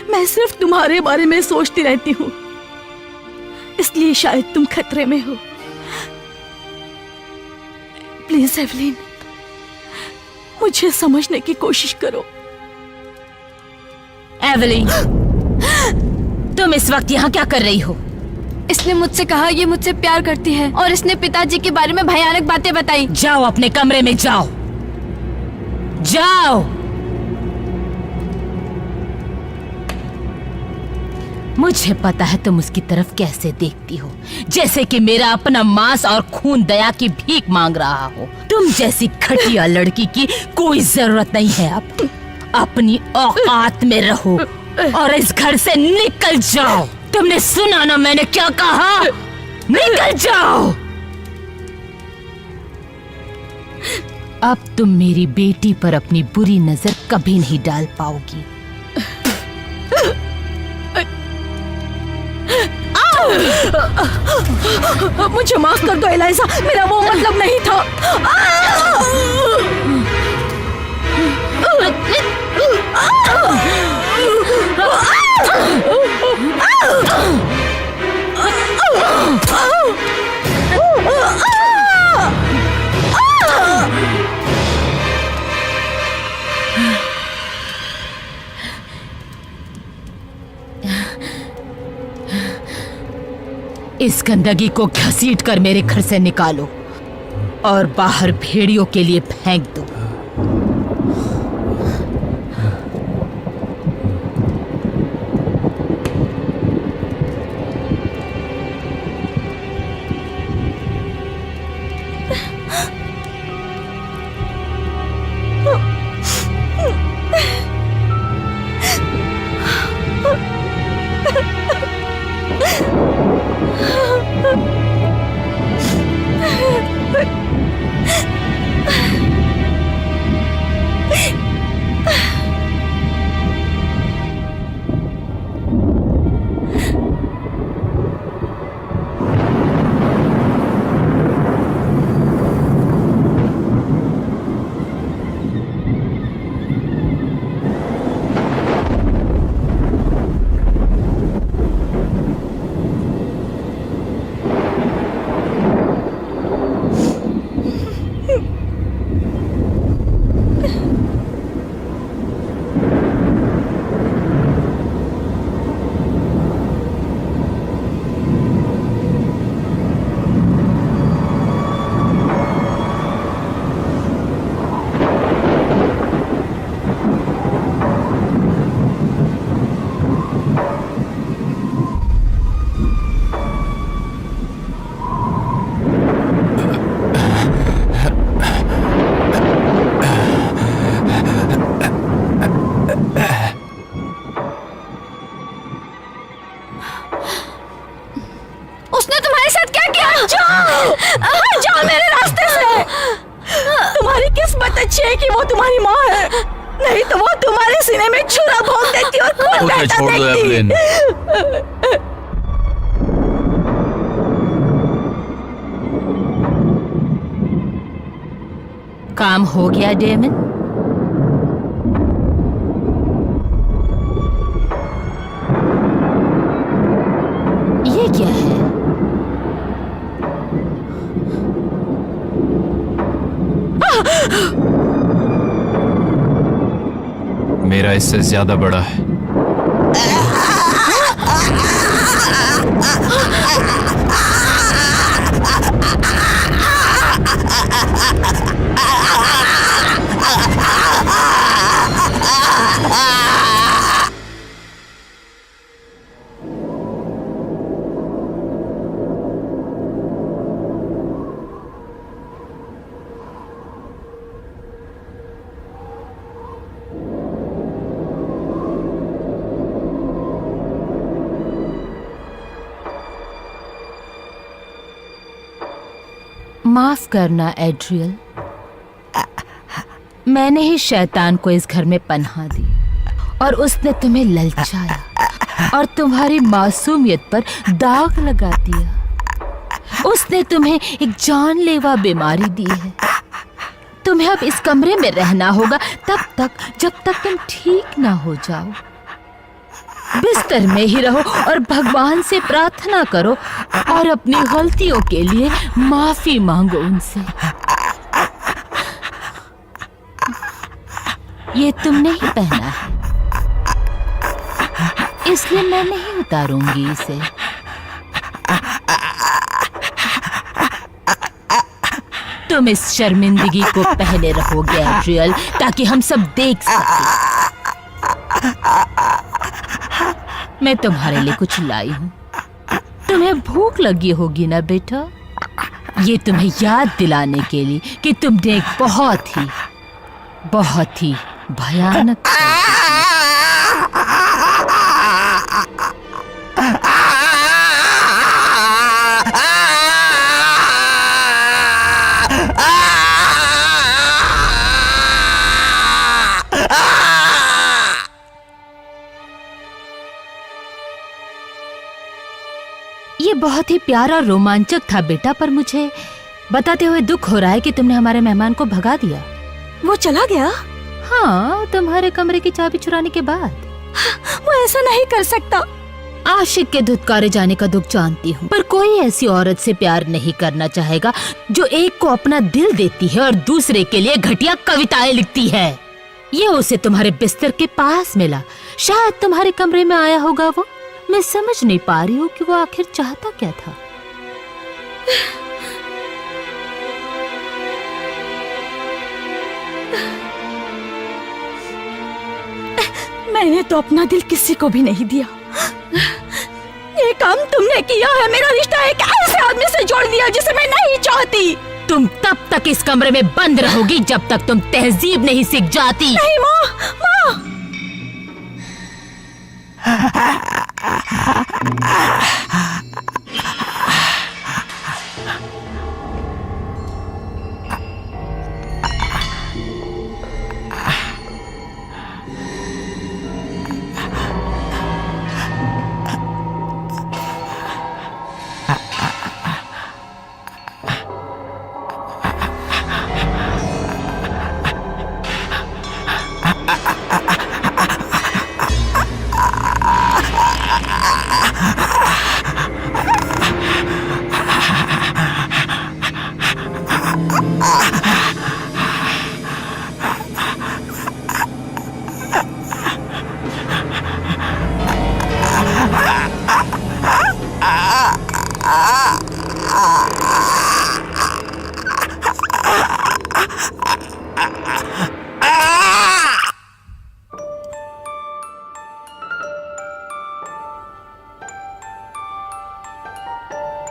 मैं सिर्फ तुम्हारे बारे में सोचती रहती हूँ, इसलिए शायद तुम खतरे में हो। प्लीज एवलिन, मुझे समझने की कोशिश करो।
एवलिन, तुम इस वक्त यहाँ क्या कर रही हो?
इसने मुझसे कहा ये मुझसे प्यार करती है और इसने पिताजी के बारे में भयानक बातें बताई।
जाओ अपने कमरे में, जाओ जाओ। मुझे पता है तुम उसकी तरफ कैसे देखती हो, जैसे कि मेरा अपना मांस और खून दया की भीख मांग रहा हो। तुम जैसी घटिया लड़की की कोई जरूरत नहीं है। अब अपनी औकात में रहो और इस घर से निकल जाओ। तुमने सुना ना मैंने क्या कहा? निकल जाओ। अब तुम मेरी बेटी पर अपनी बुरी नजर कभी नहीं डाल पाओगी।
मुझे माफ कर दो एलाइजा, मेरा वो मतलब नहीं था।
इस गंदगी को घसीट कर मेरे घर से निकालो और बाहर भेड़ियों के लिए फेंक दो।
सीने में छुरा भोंक देती और खून
उसे
बहता
छोड़ दो
देखती।
एवलिन।
काम हो गया डेमन? ये क्या है?
मेरा इससे ज्यादा बड़ा है।
माफ करना एड्रियल, मैंने ही शैतान को इस घर में पनाह दी और उसने तुम्हें ललचाया और तुम्हारी मासूमियत पर दाग लगा दिया। उसने तुम्हें एक जानलेवा बीमारी दी है। तुम्हें अब इस कमरे में रहना होगा तब तक जब तक तुम ठीक ना हो जाओ। बिस्तर में ही रहो और भगवान से प्रार्थना करो और अपनी गलतियों के लिए माफी मांगो उनसे। ये तुमने ही पहना है, इसलिए मैं नहीं उतारूंगी इसे। तुम इस शर्मिंदगी को पहने रहोगे एड्रियल, ताकि हम सब देख सकें। मैं तुम्हारे लिए कुछ लाई हूँ। तुम्हें भूख लगी होगी ना बेटा? ये तुम्हें याद दिलाने के लिए कि तुमने एक बहुत ही भयानक ये बहुत ही प्यारा और रोमांचक था बेटा, पर मुझे बताते हुए दुख हो रहा है कि तुमने हमारे मेहमान को भगा दिया।
वो चला गया?
हाँ, तुम्हारे कमरे की चाबी चुराने के बाद।
वो ऐसा नहीं कर सकता।
आशिक के धुतकारे जाने का दुख जानती हूँ, पर कोई ऐसी औरत से प्यार नहीं करना चाहेगा जो एक को अपना दिल देती है और दूसरे के लिए घटिया कविताएं लिखती है। ये उसे तुम्हारे बिस्तर के पास मिला, शायद तुम्हारे कमरे में आया होगा वो। मैं समझ नहीं पा रही हूँ कि वो आखिर चाहता क्या था।
मैंने तो अपना दिल किसी को भी नहीं दिया। ये काम तुमने किया है। मेरा रिश्ता एक ऐसे आदमी से जोड़ दिया जिसे मैं नहीं चाहती।
तुम तब तक इस कमरे में बंद रहोगी जब तक तुम तहजीब नहीं सीख जाती।
नहीं माँ, माँ।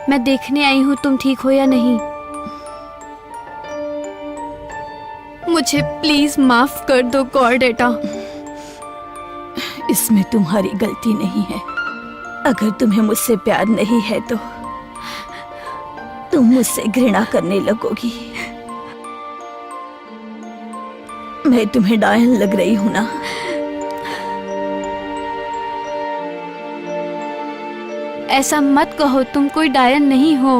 मैं देखने आई हूँ तुम ठीक हो या नहीं। मुझे प्लीज माफ कर दो कॉर्डेटा।
इसमें तुम्हारी गलती नहीं है। अगर तुम्हें मुझसे प्यार नहीं है तो तुम मुझसे घृणा करने लगोगी। मैं तुम्हें डायन लग रही हूं ना?
ऐसा मत कहो, तुम कोई डायन नहीं हो।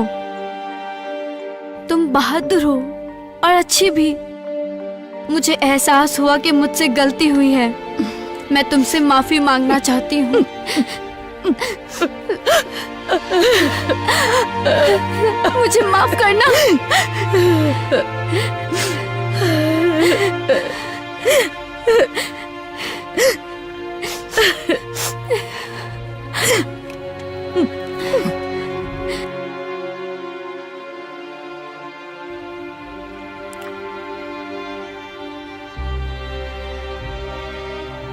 तुम बहादुर हो और अच्छी भी। मुझे एहसास हुआ कि मुझसे गलती हुई है। मैं तुमसे माफी मांगना चाहती हूँ। मुझे माफ करना।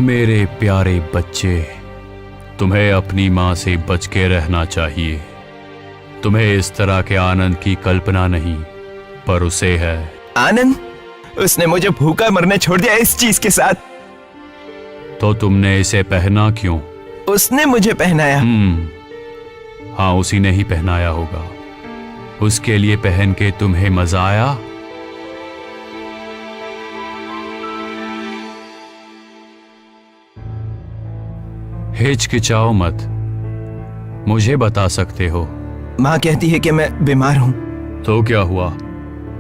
मेरे प्यारे बच्चे, तुम्हें अपनी माँ से बच के रहना चाहिए। तुम्हें इस तरह के आनंद की कल्पना नहीं, पर उसे है।
आनंद? उसने मुझे भूखा मरने छोड़ दिया इस चीज के साथ।
तो तुमने इसे पहना क्यों?
उसने मुझे पहनाया।
हाँ, उसी ने ही पहनाया होगा। उसके लिए पहन के तुम्हें मजा आया? हिचकिचाओ मत, मुझे बता सकते हो।
माँ कहती है कि मैं बीमार हूं।
तो क्या हुआ?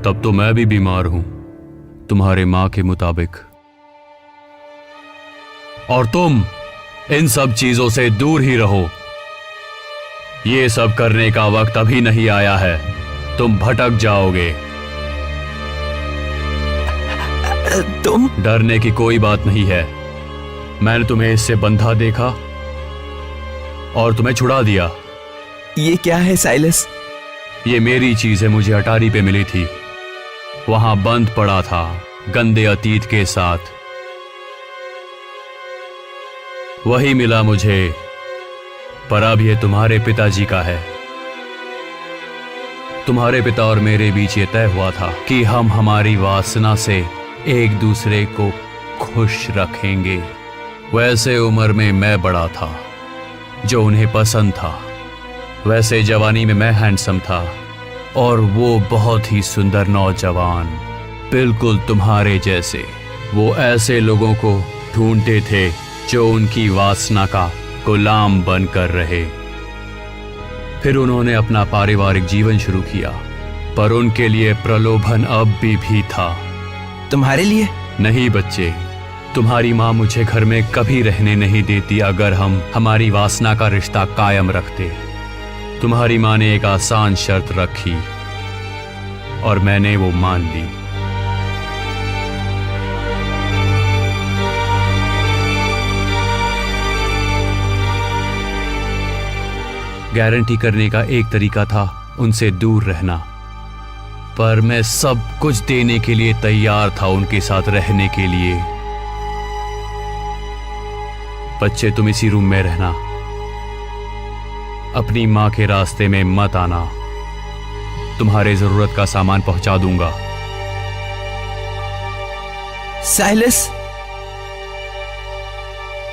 तब तो मैं भी बीमार हूं, तुम्हारे माँ के मुताबिक। और तुम इन सब चीजों से दूर ही रहो। ये सब करने का वक्त अभी नहीं आया है, तुम भटक जाओगे।
तुम?
डरने की कोई बात नहीं है। मैंने तुम्हें इससे बंधा देखा और तुम्हें छुड़ा दिया।
ये क्या है साइलस?
ये मेरी चीज है, मुझे अटारी पे मिली थी। वहां बंद पड़ा था गंदे अतीत के साथ। वही मिला मुझे, पर अब ये तुम्हारे पिताजी का है। तुम्हारे पिता और मेरे बीच ये तय हुआ था कि हम हमारी वासना से एक दूसरे को खुश रखेंगे। वैसे उम्र में मैं बड़ा था जो उन्हें पसंद था, वैसे जवानी में मैं हैंडसम था और वो बहुत ही सुंदर नौजवान, बिल्कुल तुम्हारे जैसे। वो ऐसे लोगों को ढूंढते थे जो उनकी वासना का गुलाम बनकर रहे। फिर उन्होंने अपना पारिवारिक जीवन शुरू किया, पर उनके लिए प्रलोभन अब भी था।
तुम्हारे लिए?
नहीं बच्चे, तुम्हारी माँ मुझे घर में कभी रहने नहीं देती अगर हम हमारी वासना का रिश्ता कायम रखते। तुम्हारी माँ ने एक आसान शर्त रखी और मैंने वो मान ली। गारंटी करने का एक तरीका था उनसे दूर रहना, पर मैं सब कुछ देने के लिए तैयार था उनके साथ रहने के लिए। बच्चे, तुम इसी रूम में रहना, अपनी मां के रास्ते में मत आना। तुम्हारे जरूरत का सामान पहुंचा दूंगा।
साइलस,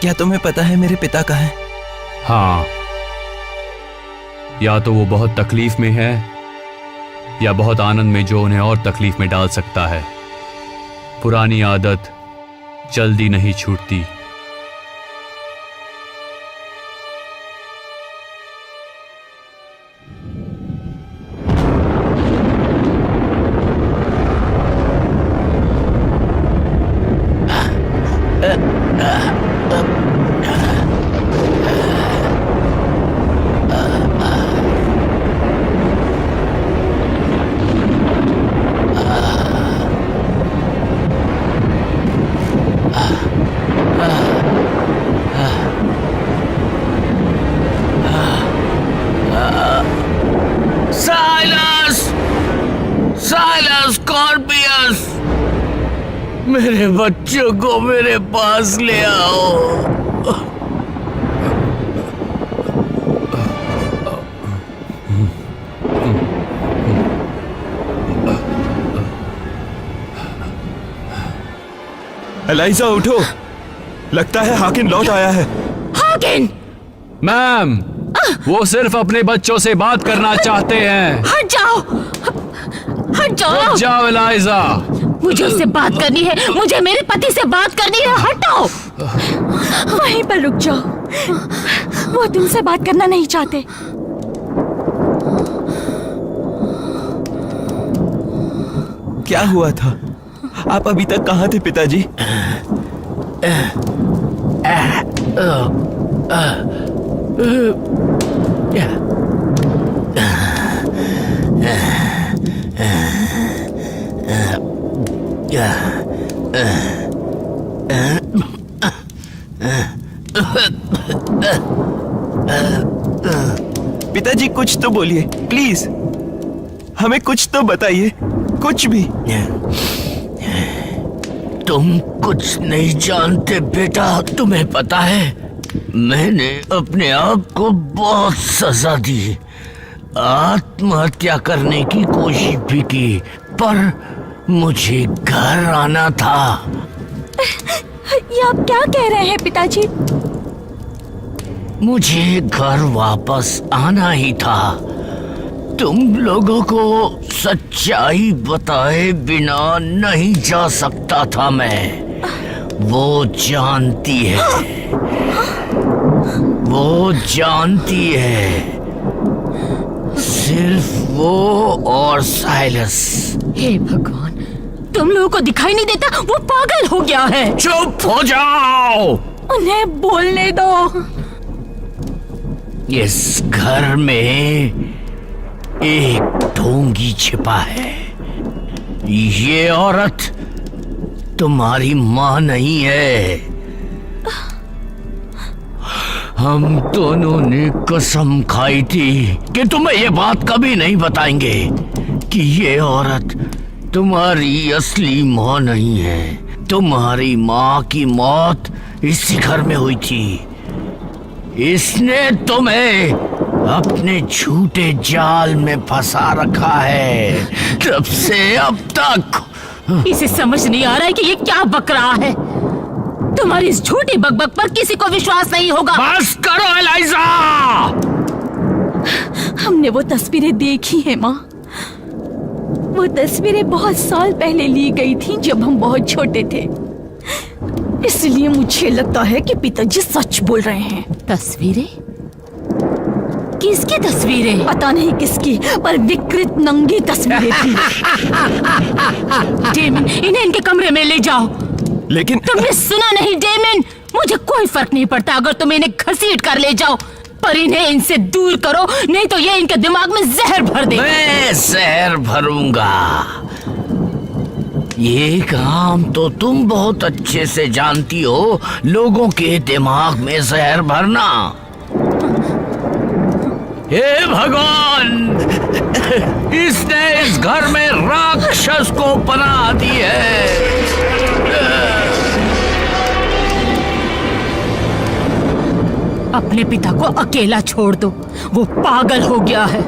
क्या तुम्हें पता है मेरे पिता कहाँ हैं?
हाँ, या तो वो बहुत तकलीफ में है या बहुत आनंद में जो उन्हें और तकलीफ में डाल सकता है। पुरानी आदत जल्दी नहीं छूटती।
स्कॉर्पियस, मेरे बच्चों को मेरे पास ले आओ।
एलाइजा, उठो। लगता है हाकिन लौट आया है।
हाकिन!
मैम, वो सिर्फ अपने बच्चों से बात करना चाहते हैं।
हट जाओ! हट जाओ!
जाओ एलाइजा।
मुझे उससे बात करनी है, मुझे मेरे पति से बात करनी है। हटाओ!
वहीं पर रुक जाओ। वो तुमसे बात करना नहीं चाहते।
क्या हुआ था? आप अभी तक कहाँ थे पिताजी? पिताजी कुछ तो बोलिए प्लीज, हमें कुछ तो बताइए, कुछ भी।
तुम कुछ नहीं जानते बेटा। तुम्हें पता है, मैंने अपने आप को बहुत सजा दी, आत्महत्या करने की कोशिश भी की, पर मुझे घर आना था।
ये आप क्या कह रहे हैं पिताजी?
मुझे घर वापस आना ही था। तुम लोगों को सच्चाई बताए बिना नहीं जा सकता था मैं। वो जानती है, वो जानती है, सिर्फ वो और साइलस।
हे भगवान, तुम लोगों को दिखाई नहीं देता? वो पागल हो गया है।
चुप हो जाओ।
उन्हें बोलने दो।
इस घर में एक ढोंगी छिपा है। ये औरत तुम्हारी माँ नहीं है। हम दोनों ने कसम खाई थी कि तुम्हें ये बात कभी नहीं बताएंगे कि ये औरत तुम्हारी असली माँ नहीं है। तुम्हारी माँ की मौत इसी घर में हुई थी। इसने तुम्हें अपने झूठे जाल में फंसा रखा है, तब से अब तक।
इसे समझ नहीं आ रहा है कि ये क्या बक रहा है। तुम्हारी इस झूठी बकबक पर किसी को विश्वास नहीं होगा।
बस करो एलाइजा।
हमने वो तस्वीरें देखी हैं माँ। वो तस्वीरें बहुत साल पहले ली गई थी, जब हम बहुत छोटे थे। इसलिए मुझे लगता है कि पिताजी सच बोल रहे हैं।
तस्वीरें? किसकी तस्वीरें?
पता नहीं किसकी, पर विकृत नंगी तस्वीरें थी।
डेमन, इन्हें इनके कमरे में ले जाओ।
लेकिन
तुमने सुना नहीं डेमन? मुझे कोई फर्क नहीं पड़ता अगर तुम इन्हें घसीट कर ले जाओ, पर इन्हें इनसे दूर करो, नहीं तो ये इनके दिमाग में जहर भर दे।
मैं जहर भरूंगा। ये काम तो तुम बहुत अच्छे से जानती हो, लोगों के दिमाग में जहर भरना। हे भगवान, इसने इस घर में राक्षस को पनाह दी है।
अपने पिता को अकेला छोड़ दो, वो पागल हो गया है।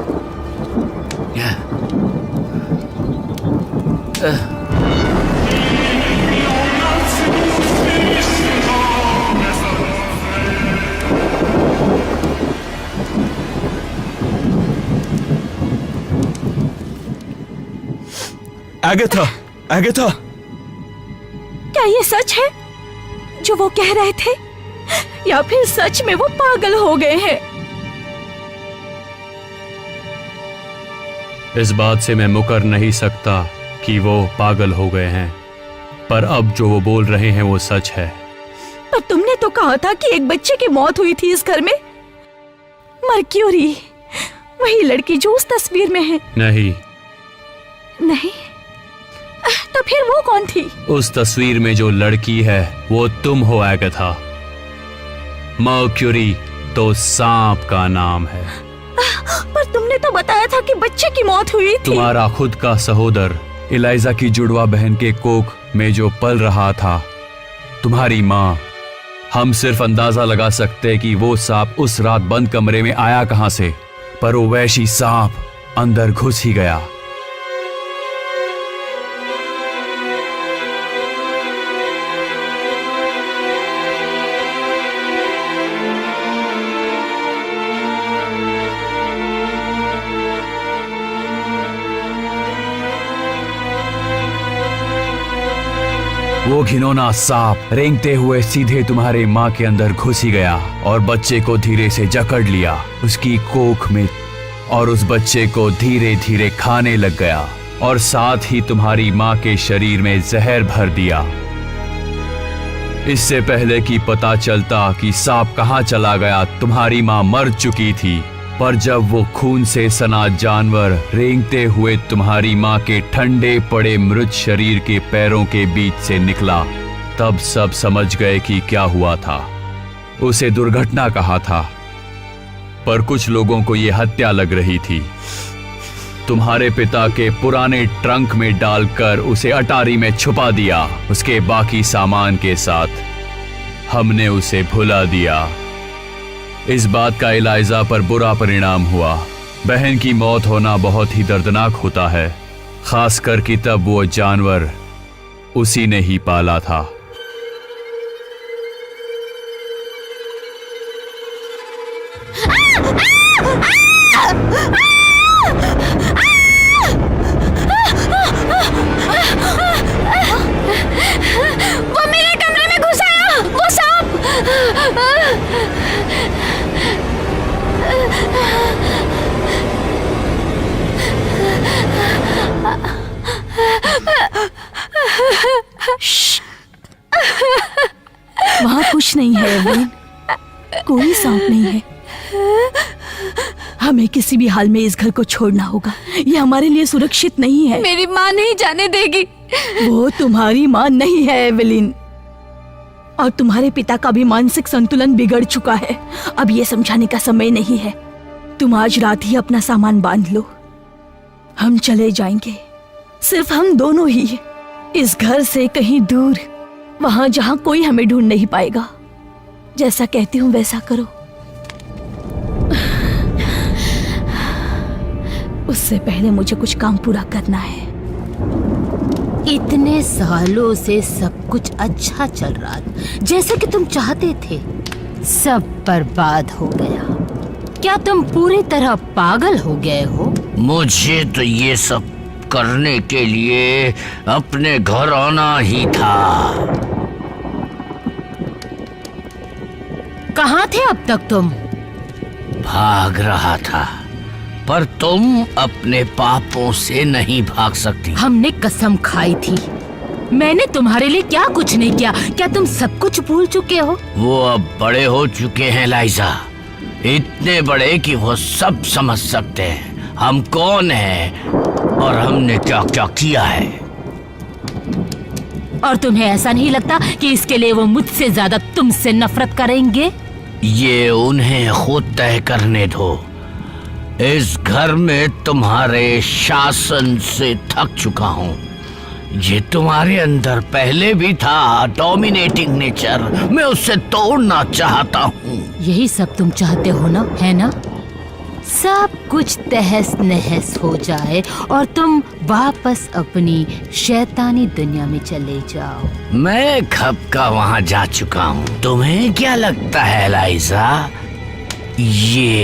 आगथा, आगथा,
क्या ये सच है जो वो कह रहे थे, या फिर सच में वो पागल हो गए हैं?
इस बात से मैं मुकर नहीं सकता कि वो पागल हो गए हैं, पर अब जो वो बोल रहे हैं वो सच है।
पर तुमने तो कहा था कि एक बच्चे की मौत हुई थी इस घर में। मर्क्यूरी, वही लड़की जो उस तस्वीर में है।
नहीं,
नहीं, तो फिर वो कौन थी?
उस तस्वीर में जो लड़की है वो तुम हो एगाथा। मर्क्यूरी तो सांप का नाम है।
पर तुमने तो बताया था कि बच्चे की मौत हुई थी।
तुम्हारा खुद का सहोदर इलाइजा की जुड़वा बहन के कोख में जो पल रहा था, तुम्हारी माँ। हम सिर्फ अंदाजा लगा सकते कि वो सांप उस रात बंद कमरे में आया कहां से, पर वो वैशी सांप अंदर घुस ही गया। वो घिनौना सांप रेंगते हुए सीधे तुम्हारे माँ के अंदर घुस ही गया और बच्चे को धीरे से जकड़ लिया, उसकी कोख में और उस बच्चे को धीरे धीरे खाने लग गया और साथ ही तुम्हारी माँ के शरीर में जहर भर दिया। इससे पहले कि पता चलता कि सांप कहाँ चला गया, तुम्हारी माँ मर चुकी थी। पर जब वो खून से सना जानवर रेंगते हुए तुम्हारी माँ के ठंडे पड़े मृत शरीर के पैरों के बीच से निकला, तब सब समझ गए कि क्या हुआ था। उसे दुर्घटना कहा था, पर कुछ लोगों को ये हत्या लग रही थी। तुम्हारे पिता के पुराने ट्रंक में डालकर उसे अटारी में छुपा दिया, उसके बाकी सामान के साथ। हमने उसे भुला दिया। इस बात का इलाइजा पर बुरा परिणाम हुआ। बहन की मौत होना बहुत ही दर्दनाक होता है, खासकर कि तब वो जानवर उसी ने ही पाला था।
वो मेरे कमरे में घुस आया, वो सांप।
वहाँ कुछ नहीं है एवलिन, कोई सांप नहीं है। हमें किसी भी हाल में इस घर को छोड़ना होगा, ये हमारे लिए सुरक्षित नहीं है।
मेरी माँ नहीं जाने देगी।
वो तुम्हारी माँ नहीं है एवलिन, और तुम्हारे पिता का भी मानसिक संतुलन बिगड़ चुका है। अब ये समझाने का समय नहीं है। तुम आज रात ही अपना सामान बांध लो, हम चले जाएंगे, सिर्फ हम दोनों ही, इस घर से कहीं दूर, वहां जहां कोई हमें ढूंढ नहीं पाएगा। जैसा कहती हूँ वैसा करो। उससे पहले मुझे कुछ काम पूरा करना है।
इतने सालों से सब कुछ अच्छा चल रहा था, जैसे कि तुम चाहते थे। सब बर्बाद हो गया। क्या तुम पूरी तरह पागल हो गए हो?
मुझे तो ये सब करने के लिए अपने घर आना ही था।
कहाँ थे अब तक तुम?
भाग रहा था, पर तुम अपने पापों से नहीं भाग सकती।
हमने कसम खाई थी। मैंने तुम्हारे लिए क्या कुछ नहीं किया। क्या तुम सब कुछ भूल चुके हो?
वो अब बड़े हो चुके हैं लाइजा, इतने बड़े कि वो सब समझ सकते हैं हम कौन हैं और हमने क्या क्या किया है।
और तुम्हें ऐसा नहीं लगता कि इसके लिए वो मुझसे ज्यादा तुमसे नफरत करेंगे?
ये उन्हें खुद तय करने दो। इस घर में तुम्हारे शासन से थक चुका हूँ। ये तुम्हारे अंदर पहले भी था, डोमिनेटिंग नेचर, मैं उससे तोड़ना चाहता हूँ।
यही सब तुम चाहते हो ना, है ना? सब कुछ तहस नहस हो जाए और तुम वापस अपनी शैतानी दुनिया में चले जाओ।
मैं कब का वहाँ जा चुका हूँ। तुम्हें क्या लगता है लाइजा, ये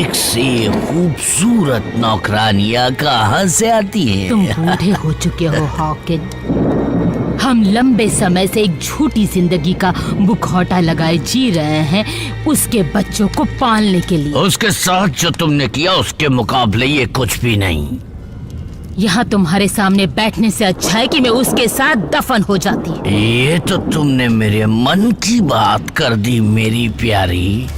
एक से खूबसूरत नौकरानियाँ कहाँ से आती हैं?
तुम बूढ़े हो चुके हो हॉकिन। हम लंबे समय से एक झूठी जिंदगी का मुखौटा लगाए जी रहे हैं, उसके बच्चों को पालने के लिए।
उसके साथ जो तुमने किया उसके मुकाबले ये कुछ भी नहीं।
यहाँ तुम्हारे सामने बैठने से अच्छा है कि मैं उसके साथ दफन हो जाती।
ये तो तुमने मेरे मन की बात कर दी मेरी प्यारी।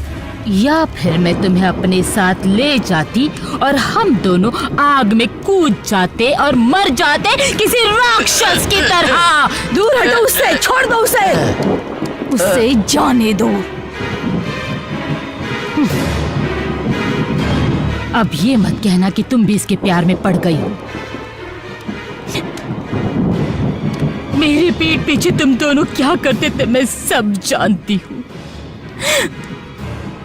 या फिर मैं तुम्हें अपने साथ ले जाती और हम दोनों आग में कूद जाते और मर जाते किसी राक्षस की तरह।
दूर हटो उससे, छोड़ दो उसे, उसे जाने दो।
अब ये मत कहना कि तुम भी इसके प्यार में पड़ गई हो। मेरे पीठ पीछे तुम दोनों क्या करते थे मैं सब जानती हूँ।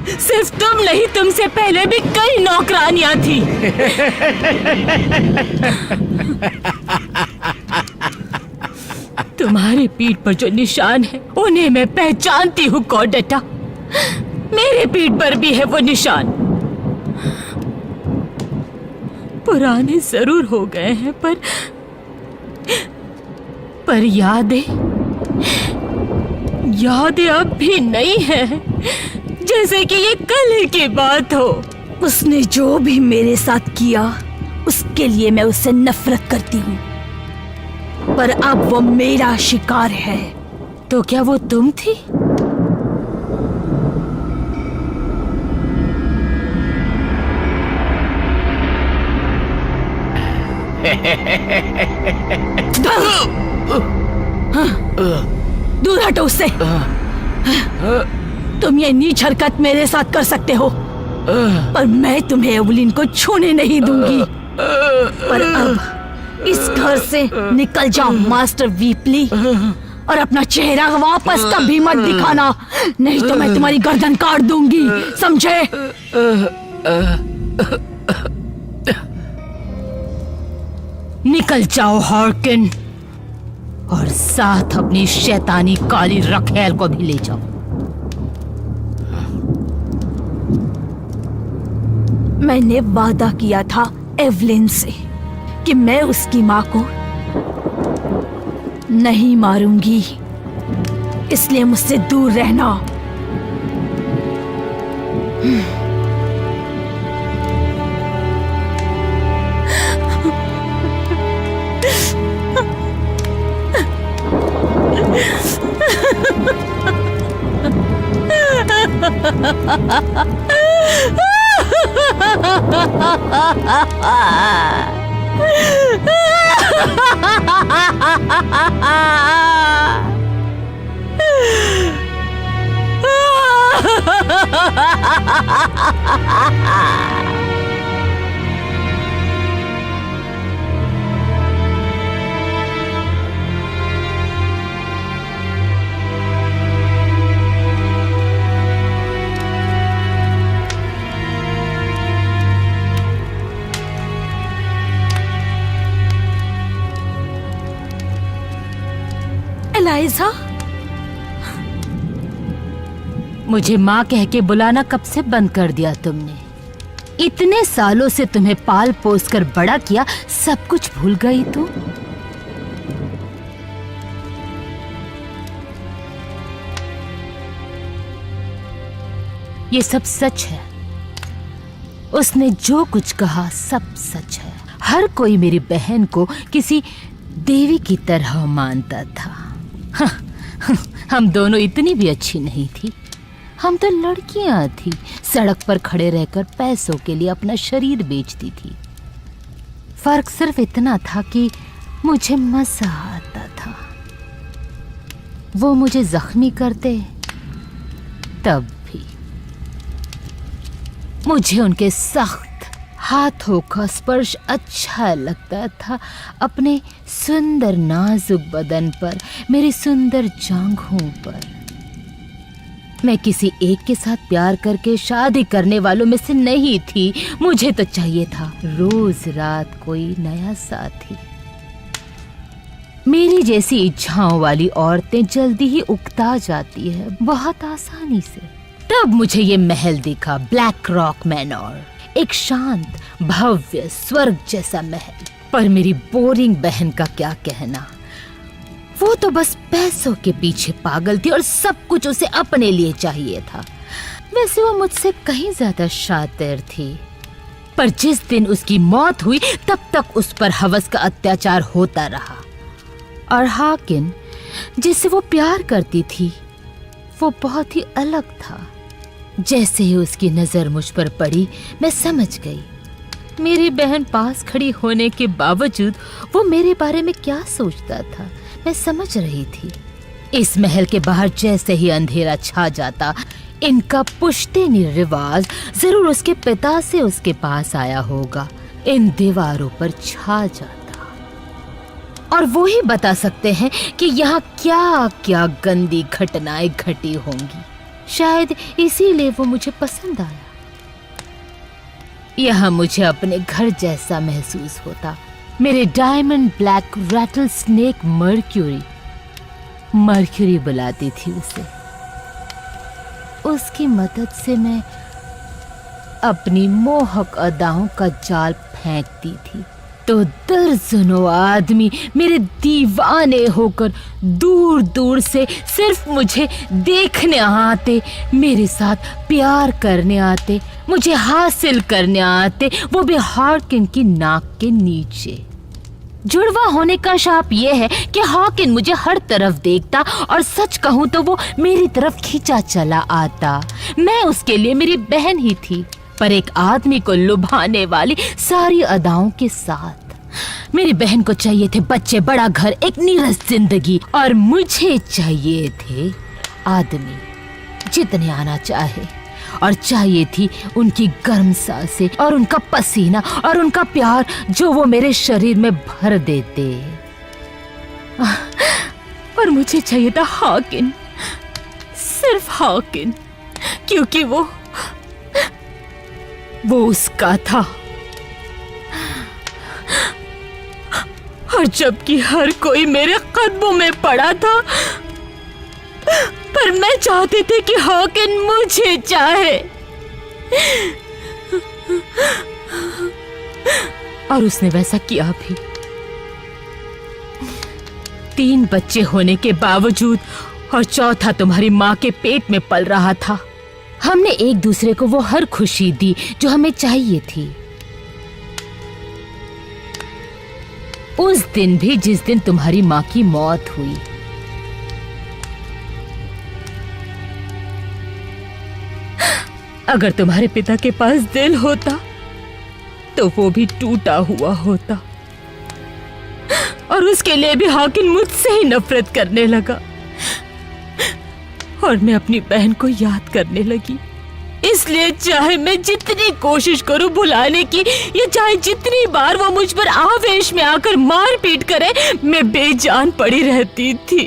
सिर्फ तुम नहीं, तुमसे पहले भी कई नौकरानियां थी। तुम्हारी पीठ पर जो निशान है उन्हें मैं पहचानती हूँ कॉर्डेटा। मेरे पीठ पर भी है वो निशान। पुराने जरूर हो गए हैं पर यादें अब भी नहीं है, जैसे कि ये कल की बात हो।
उसने जो भी मेरे साथ किया उसके लिए मैं उससे नफरत करती हूँ, पर अब वो मेरा शिकार है।
तो क्या वो तुम थी?
दूर हटो उससे। तुम ये नीच हरकत मेरे साथ कर सकते हो, पर मैं तुम्हें एवलिन को छूने नहीं दूंगी। पर अब इस घर से निकल जाओ मास्टर वीपली, और अपना चेहरा वापस कभी मत दिखाना, नहीं तो मैं तुम्हारी गर्दन काट दूंगी, समझे?
निकल जाओ हॉर्किन, और साथ अपनी शैतानी काली रखेल को भी ले जाओ।
मैंने वादा किया था एवलिन से कि मैं उसकी माँ को नहीं मारूंगी, इसलिए मुझसे दूर रहना। एलाइजा,
मुझे माँ कह के बुलाना कब से बंद कर दिया तुमने? इतने सालों से तुम्हें पाल पोस कर बड़ा किया, सब कुछ भूल गई तू? ये सब सच है। उसने जो कुछ कहा सब सच है। हर कोई मेरी बहन को किसी देवी की तरह मानता था। हम दोनों इतनी भी अच्छी नहीं थी। हम तो लड़कियां थी, सड़क पर खड़े रहकर पैसों के लिए अपना शरीर बेचती थी। फर्क सिर्फ इतना था कि मुझे मजा आता था। वो मुझे जख्मी करते तब भी मुझे उनके सख्त हाथों का स्पर्श अच्छा लगता था। अपने सुंदर नाजुक बदन पर, मेरी सुंदर जांघों पर। मैं किसी एक के साथ प्यार करके शादी करने वालों में से नहीं थी। मुझे तो चाहिए था रोज रात कोई नया साथी। मेरी जैसी इच्छाओं वाली औरतें जल्दी ही उकता जाती है, बहुत आसानी से। तब मुझे ये महल दिखा, ब्लैक रॉक मैनोर, एक शांत भव्य स्वर्ग जैसा महल। पर मेरी बोरिंग बहन का क्या कहना, वो तो बस पैसों के पीछे पागल थी और सब कुछ उसे अपने लिए चाहिए था। वैसे वो मुझसे कहीं ज्यादा शातिर थी, पर जिस दिन उसकी मौत हुई तब तक उस पर हवस का अत्याचार होता रहा। और हाकिन जिससे वो प्यार करती थी वो बहुत ही अलग था। जैसे ही उसकी नजर मुझ पर पड़ी मैं समझ गई। मेरी बहन पास खड़ी होने के बावजूद वो मेरे बारे में क्या सोचता था मैं समझ रही थी। इस महल के बाहर जैसे ही अंधेरा छा जाता, इनका पुश्तैनी रिवाज जरूर उसके पिता से उसके पास आया होगा, इन दीवारों पर छा जाता। और वो ही बता सकते हैं कि यहाँ क्या क्या गंदी घटनाएं घटी होंगी। शायद इसीलिए वो मुझे पसंद आया। यहाँ मुझे अपने घर जैसा महसूस होता। मेरे diamond black rattlesnake Mercury बुलाती थी उसे। उसकी मदद से मैं अपनी मोहक अदाओं का जाल फेंकती थी। तो दर्जनों आदमी मेरे दीवाने होकर दूर दूर से सिर्फ मुझे देखने आते, मेरे साथ प्यार करने आते, मुझे हासिल करने आते, वो भी हाकिन की नाक के नीचे। जुड़वा होने का शाप ये है कि हाकिन मुझे हर तरफ देखता और सच कहूं तो वो मेरी तरफ खींचा चला आता। मैं उसके लिए मेरी बहन ही थी, पर एक आदमी को लुभाने वाली सारी अदाओं के साथ। मेरी बहन को चाहिए थे बच्चे, बड़ा घर, एक नीरस जिंदगी, और मुझे चाहिए थे आदमी जितने आना चाहे, और चाहिए थी उनकी गर्म सांसें और उनका पसीना और उनका प्यार जो वो मेरे शरीर में भर देते। और मुझे चाहिए था हाकिन, सिर्फ हाकिन, क्योंकि वो उसका था। और जबकि हर कोई मेरे कदमों में पड़ा था, पर मैं चाहती थी कि हाकिन मुझे चाहे। और उसने वैसा किया भी। 3 बच्चे होने के बावजूद, और चौथा तुम्हारी माँ के पेट में पल रहा था, हमने एक दूसरे को वो हर खुशी दी जो हमें चाहिए थी। उस दिन भी जिस दिन तुम्हारी माँ की मौत हुई। अगर तुम्हारे पिता के पास दिल होता तो वो भी टूटा हुआ होता, और उसके लिए भी हाकिम मुझसे ही नफरत करने लगा। और मैं अपनी बहन को याद करने लगी। इसलिए चाहे मैं जितनी कोशिश करूं भुलाने की, या चाहे जितनी बार वो मुझ पर आवेश में आकर मारपीट करे, मैं बेजान पड़ी रहती थी।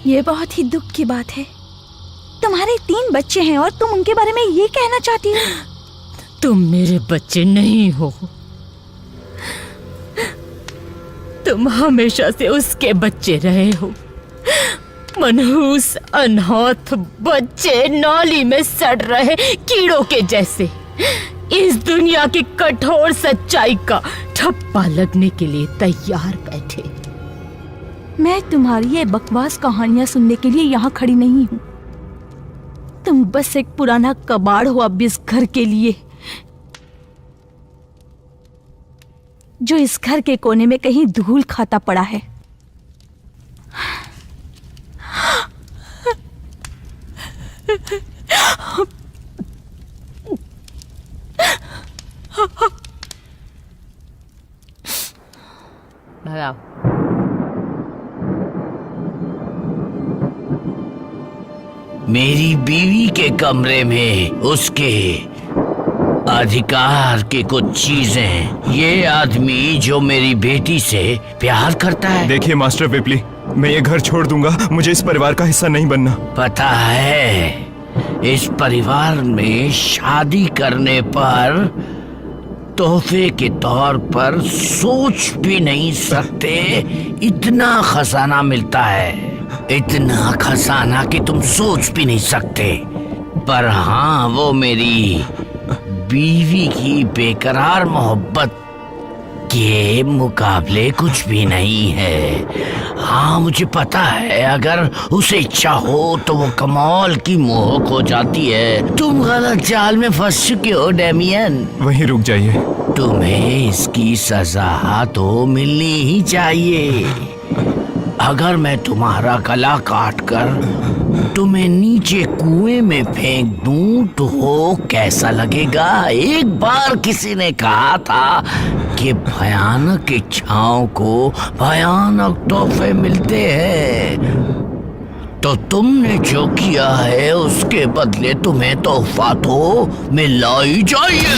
ये बहुत ही दुख की बात है। तुम्हारे 3 बच्चे हैं और तुम उनके बारे में ये कहना चाहती हो?
तुम मेरे बच्चे नहीं हो, तुम हमेशा से उसके बच्चे रहे हो। मनहूस अनहौत बच्चे, नौली में सड़ रहे कीड़ों के जैसे, इस दुनिया की कठोर सच्चाई का ठप्पा लगने के लिए तैयार बैठे।
मैं तुम्हारी ये बकवास कहानियां सुनने के लिए यहाँ खड़ी नहीं हूँ। तुम बस एक पुराना कबाड़ हो अब इस घर के लिए, जो इस घर के कोने में कहीं धूल खाता पड़ा है।
भगाओ।
मेरी बीवी के कमरे में उसके अधिकार की कुछ चीजें, ये आदमी जो मेरी बेटी से प्यार करता है।
देखिए मास्टर विपली, मैं ये घर छोड़ दूंगा, मुझे इस परिवार का हिस्सा नहीं बनना।
पता है, इस परिवार में शादी करने पर तोहफे के तौर पर सोच भी नहीं सकते इतना खजाना मिलता है, इतना खजाना कि तुम सोच भी नहीं सकते। पर हाँ, वो मेरी बीवी की बेकरार मोहब्बत के मुकाबले कुछ भी नहीं है। हाँ, मुझे पता है, अगर उसे इच्छा हो तो वो कमाल की मोहक हो जाती है। तुम गलत चाल में फंस चुके हो डेमियन।
वहीं रुक जाइए।
तुम्हें इसकी सजा तो मिलनी ही चाहिए। अगर मैं तुम्हारा गला काट कर तुम्हें नीचे कुएं में फेंक दूं तो कैसा लगेगा? एक बार किसी ने कहा था कि भयानक इच्छाओं को भयानक तोहफे मिलते हैं। तो तुमने जो किया है उसके बदले तुम्हें तोहफा तो मिलना ही चाहिए।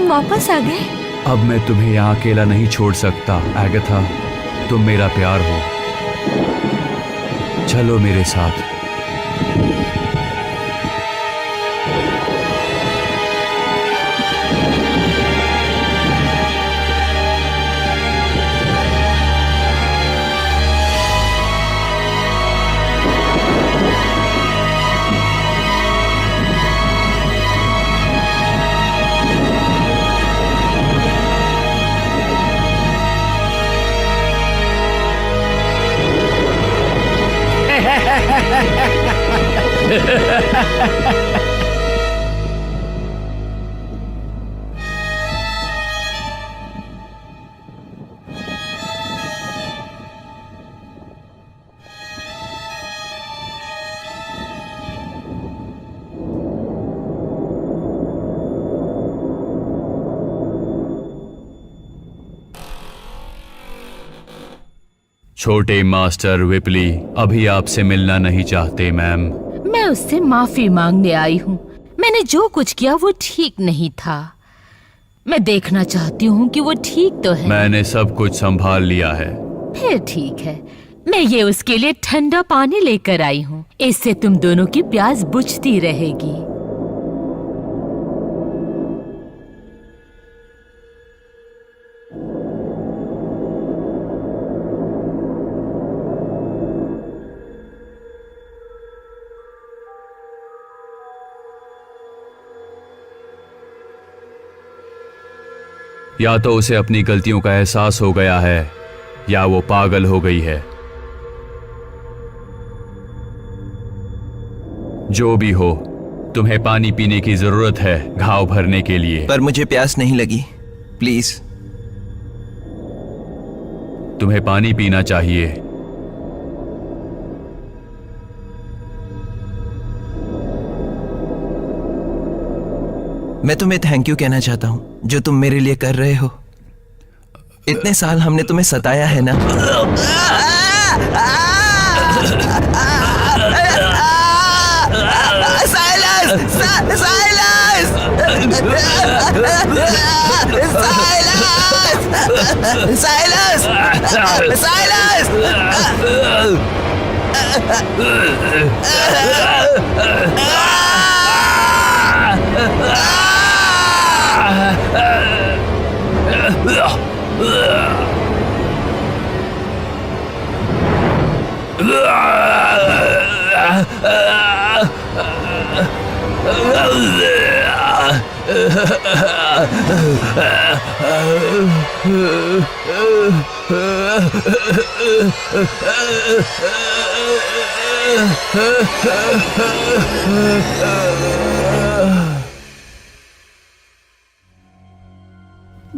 वापस आ गए?
अब मैं तुम्हें यहाँ अकेला नहीं छोड़ सकता एगाथा। तुम मेरा प्यार हो, चलो मेरे साथ। छोटे मास्टर विपली अभी आपसे मिलना नहीं चाहते मैम।
मैं उससे माफी मांगने आई हूँ। मैंने जो कुछ किया वो ठीक नहीं था। मैं देखना चाहती हूँ कि वो ठीक तो है।
मैंने सब कुछ संभाल लिया है।
फिर ठीक है, मैं ये उसके लिए ठंडा पानी लेकर आई हूँ। इससे तुम दोनों की प्यास बुझती रहेगी।
या तो उसे अपनी गलतियों का एहसास हो गया है या वो पागल हो गई है। जो भी हो, तुम्हें पानी पीने की जरूरत है घाव भरने के लिए।
पर मुझे प्यास नहीं लगी, प्लीज।
तुम्हें पानी पीना चाहिए।
मैं तुम्हें थैंक यू कहना चाहता हूं जो तुम मेरे लिए कर रहे हो। इतने साल हमने तुम्हें सताया है ना। साइलस! साइलस! साइलस! साइलस!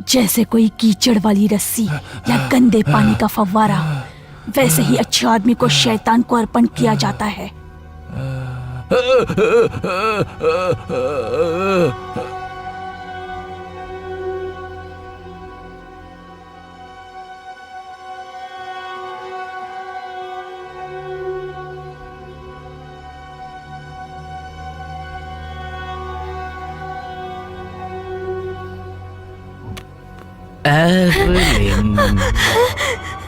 जैसे कोई कीचड़ वाली रस्सी या गंदे पानी का फव्वारा, वैसे ही अच्छे आदमी को शैतान को अर्पण किया जाता है।
एवलिन,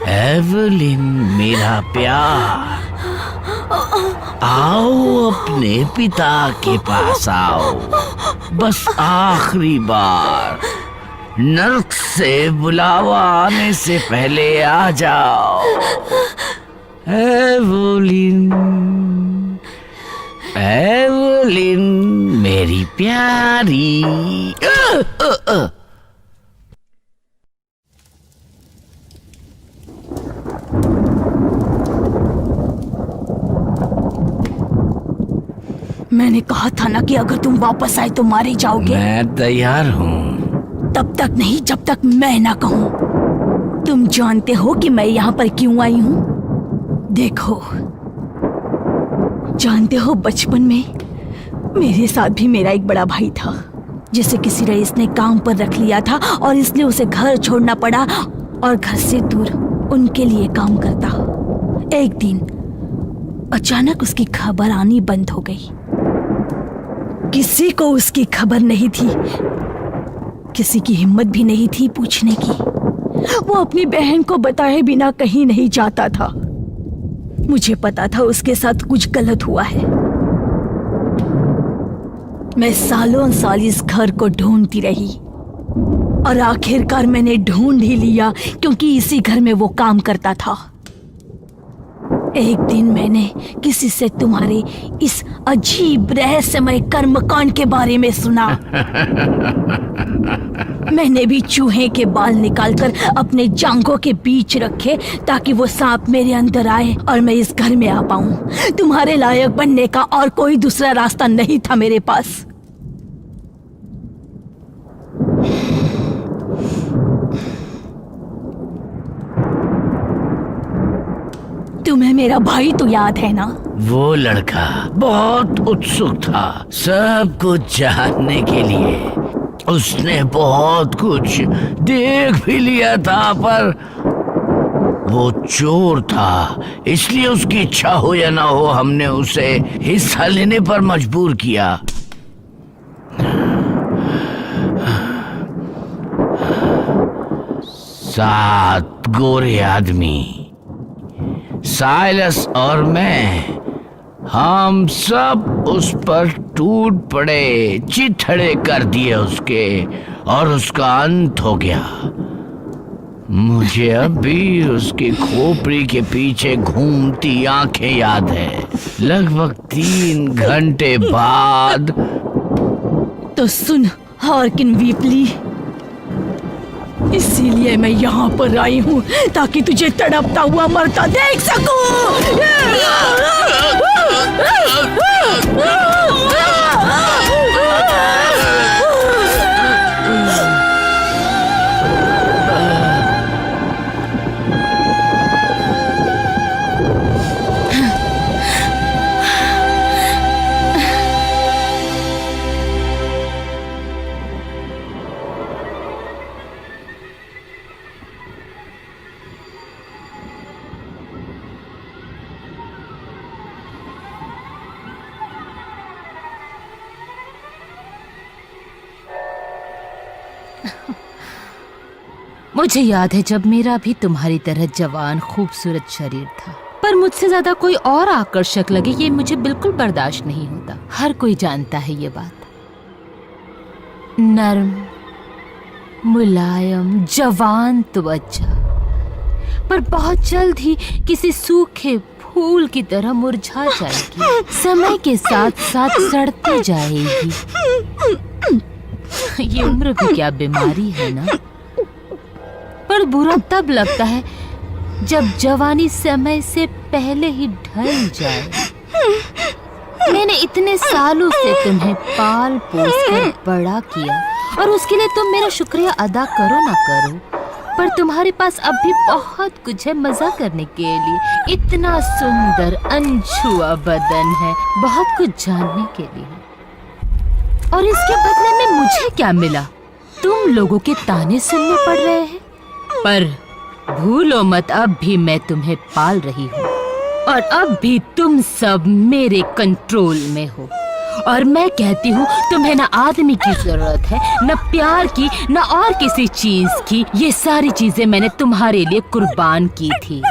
एवलिन मेरा प्यार, आओ अपने पिता के पास आओ। बस आखिरी बार, नर्क से बुलावा आने से पहले आ जाओ। एवलिन, एवलिन मेरी प्यारी।
मैंने कहा था ना कि अगर तुम वापस आए तो मारे जाओगे।
मैं तैयार हूँ।
तब तक नहीं जब तक मैं ना कहूँ। तुम जानते हो कि मैं यहाँ पर क्यों आई हूँ? देखो, जानते हो बचपन में मेरे साथ भी मेरा एक बड़ा भाई था जिसे किसी रईस ने काम पर रख लिया था और इसलिए उसे घर छोड़ना पड़ा और घर से दूर उनके लिए काम करता। एक दिन अचानक उसकी खबर आनी बंद हो गई। किसी को उसकी खबर नहीं थी। किसी की हिम्मत भी नहीं थी पूछने की। वो अपनी बहन को बताए बिना कहीं नहीं जाता था। मुझे पता था उसके साथ कुछ गलत हुआ है। मैं सालों साल इस घर को ढूंढती रही और आखिरकार मैंने ढूंढ ही लिया, क्योंकि इसी घर में वो काम करता था। एक दिन मैंने किसी से तुम्हारे इस अजीब रहस्यमय कर्मकांड के बारे में सुना। मैंने भी चूहे के बाल निकालकर अपने जांघों के बीच रखे ताकि वो सांप मेरे अंदर आए और मैं इस घर में आ पाऊं। तुम्हारे लायक बनने का और कोई दूसरा रास्ता नहीं था मेरे पास। तुम्हें मेरा भाई तो याद है ना?
वो लड़का बहुत उत्सुक था सब कुछ जानने के लिए। उसने बहुत कुछ देख भी लिया था, पर वो चोर था, इसलिए उसकी इच्छा हो या ना हो हमने उसे हिस्सा लेने पर मजबूर किया। सात गोरे आदमी, साइलस और मैं, हम सब उस पर टूट पड़े, चिथड़े कर दिए उसके, और उसका अंत हो गया। मुझे अब भी उसकी खोपड़ी के पीछे घूमती आंखें याद है। लगभग 3 घंटे बाद।
तो सुन हार्किन वीपली, इसीलिए मैं यहाँ पर आई हूँ ताकि तुझे तड़पता हुआ मरता देख सकूं।
मुझे याद है जब मेरा भी तुम्हारी तरह जवान खूबसूरत शरीर था, पर मुझसे ज्यादा कोई और आकर्षक लगे ये मुझे बिल्कुल बर्दाश्त नहीं होता। हर कोई जानता है ये बात। नर्म, मुलायम, जवान त्वचा, पर बहुत जल्द ही किसी सूखे फूल की तरह मुरझा जाएगी, समय के साथ साथ सड़ती जाएगी। ये उम्र भी क्या बीमारी है ना। पर बुरा तब लगता है जब जवानी समय से पहले ही ढल जाए। मैंने इतने सालों से तुम्हें पाल पोस कर बड़ा किया और उसके लिए तुम मेरा शुक्रिया अदा करो ना करो, पर तुम्हारे पास अब भी बहुत कुछ है मजा करने के लिए। इतना सुंदर अनछुआ बदन है, बहुत कुछ जानने के लिए। और इसके बदले में मुझे क्या मिला? तुम लोगों के ताने सुनने पड़ रहे हैं, पर भूलो मत अब भी मैं तुम्हें पाल रही हूँ और अब भी तुम सब मेरे कंट्रोल में हो। और मैं कहती हूँ तुम्हें ना आदमी की जरूरत है, न प्यार की, न और किसी चीज की। ये सारी चीजें मैंने तुम्हारे लिए कुर्बान की थी।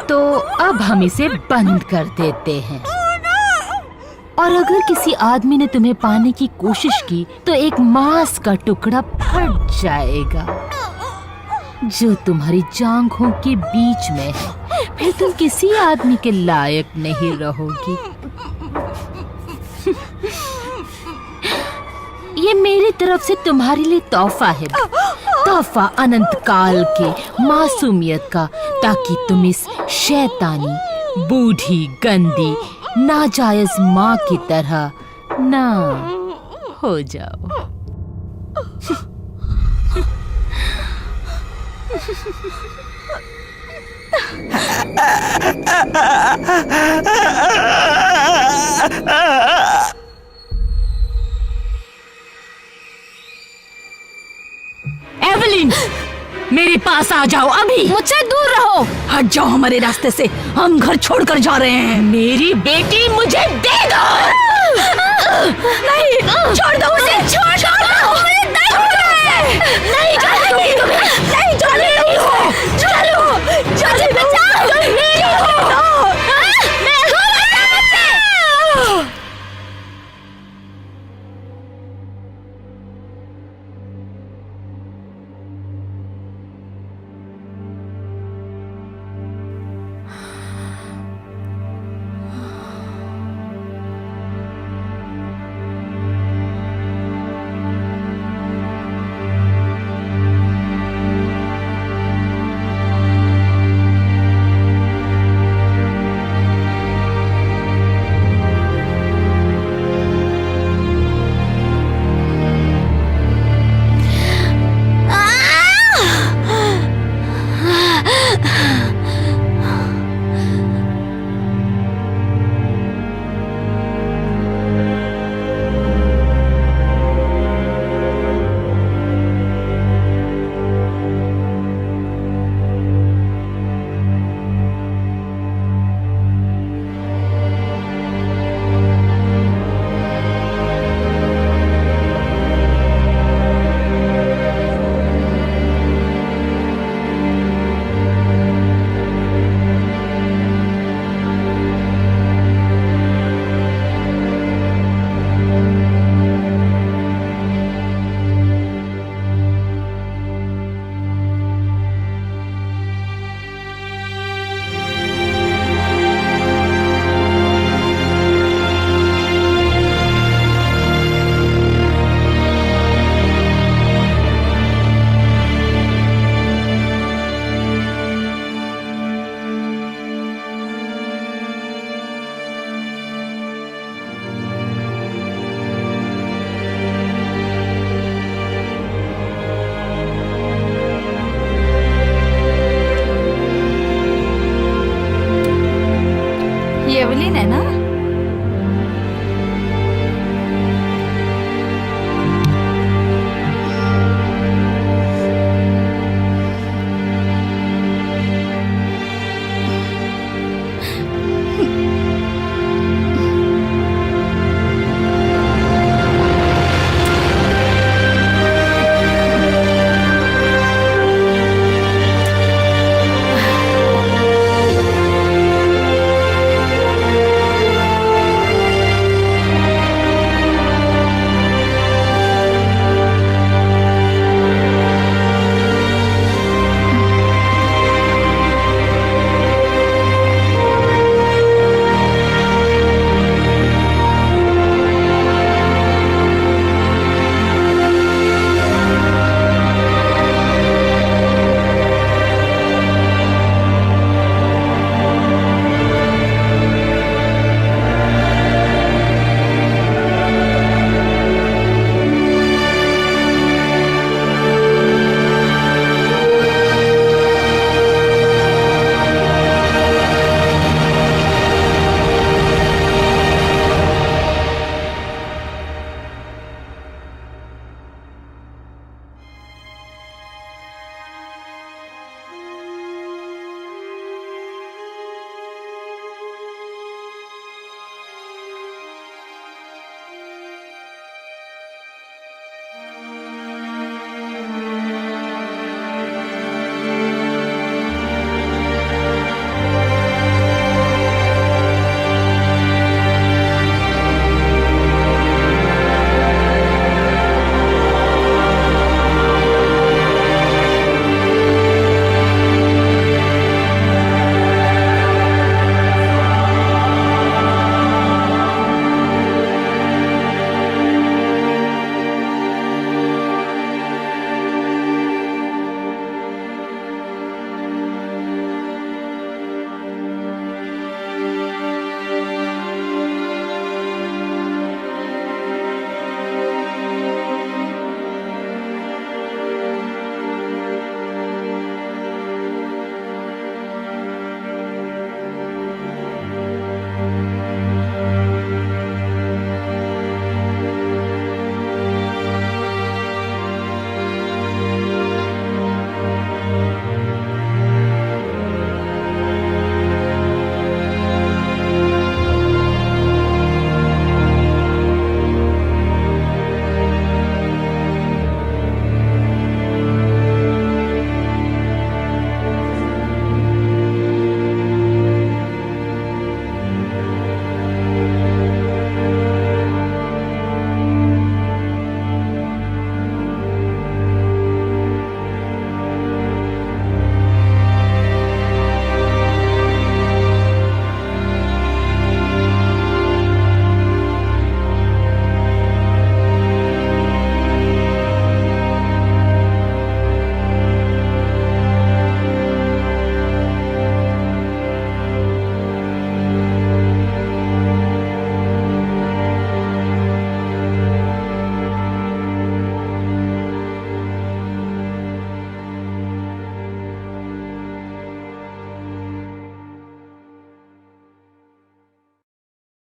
तो अब हम इसे बंद कर देते हैं। और अगर किसी आदमी ने तुम्हें पाने की कोशिश की तो एक मांस का टुकड़ा फट जाएगा जो तुम्हारी जांघों के बीच में है। फिर तुम किसी आदमी के लायक नहीं रहोगी। ये मेरी तरफ से तुम्हारे लिए तोहफा है, तोहफा अनंत काल के मासूमियत का, ताकि तुम इस शैतानी, बूढ़ी, गंदी, नाजायज माँ की तरह ना हो जाओ। एवलिन, मेरे पास आ जाओ अभी।
मुझसे दूर रहो, हट जाओ हमारे रास्ते से। हम घर छोड़कर जा रहे हैं।
मेरी बेटी मुझे दे दो।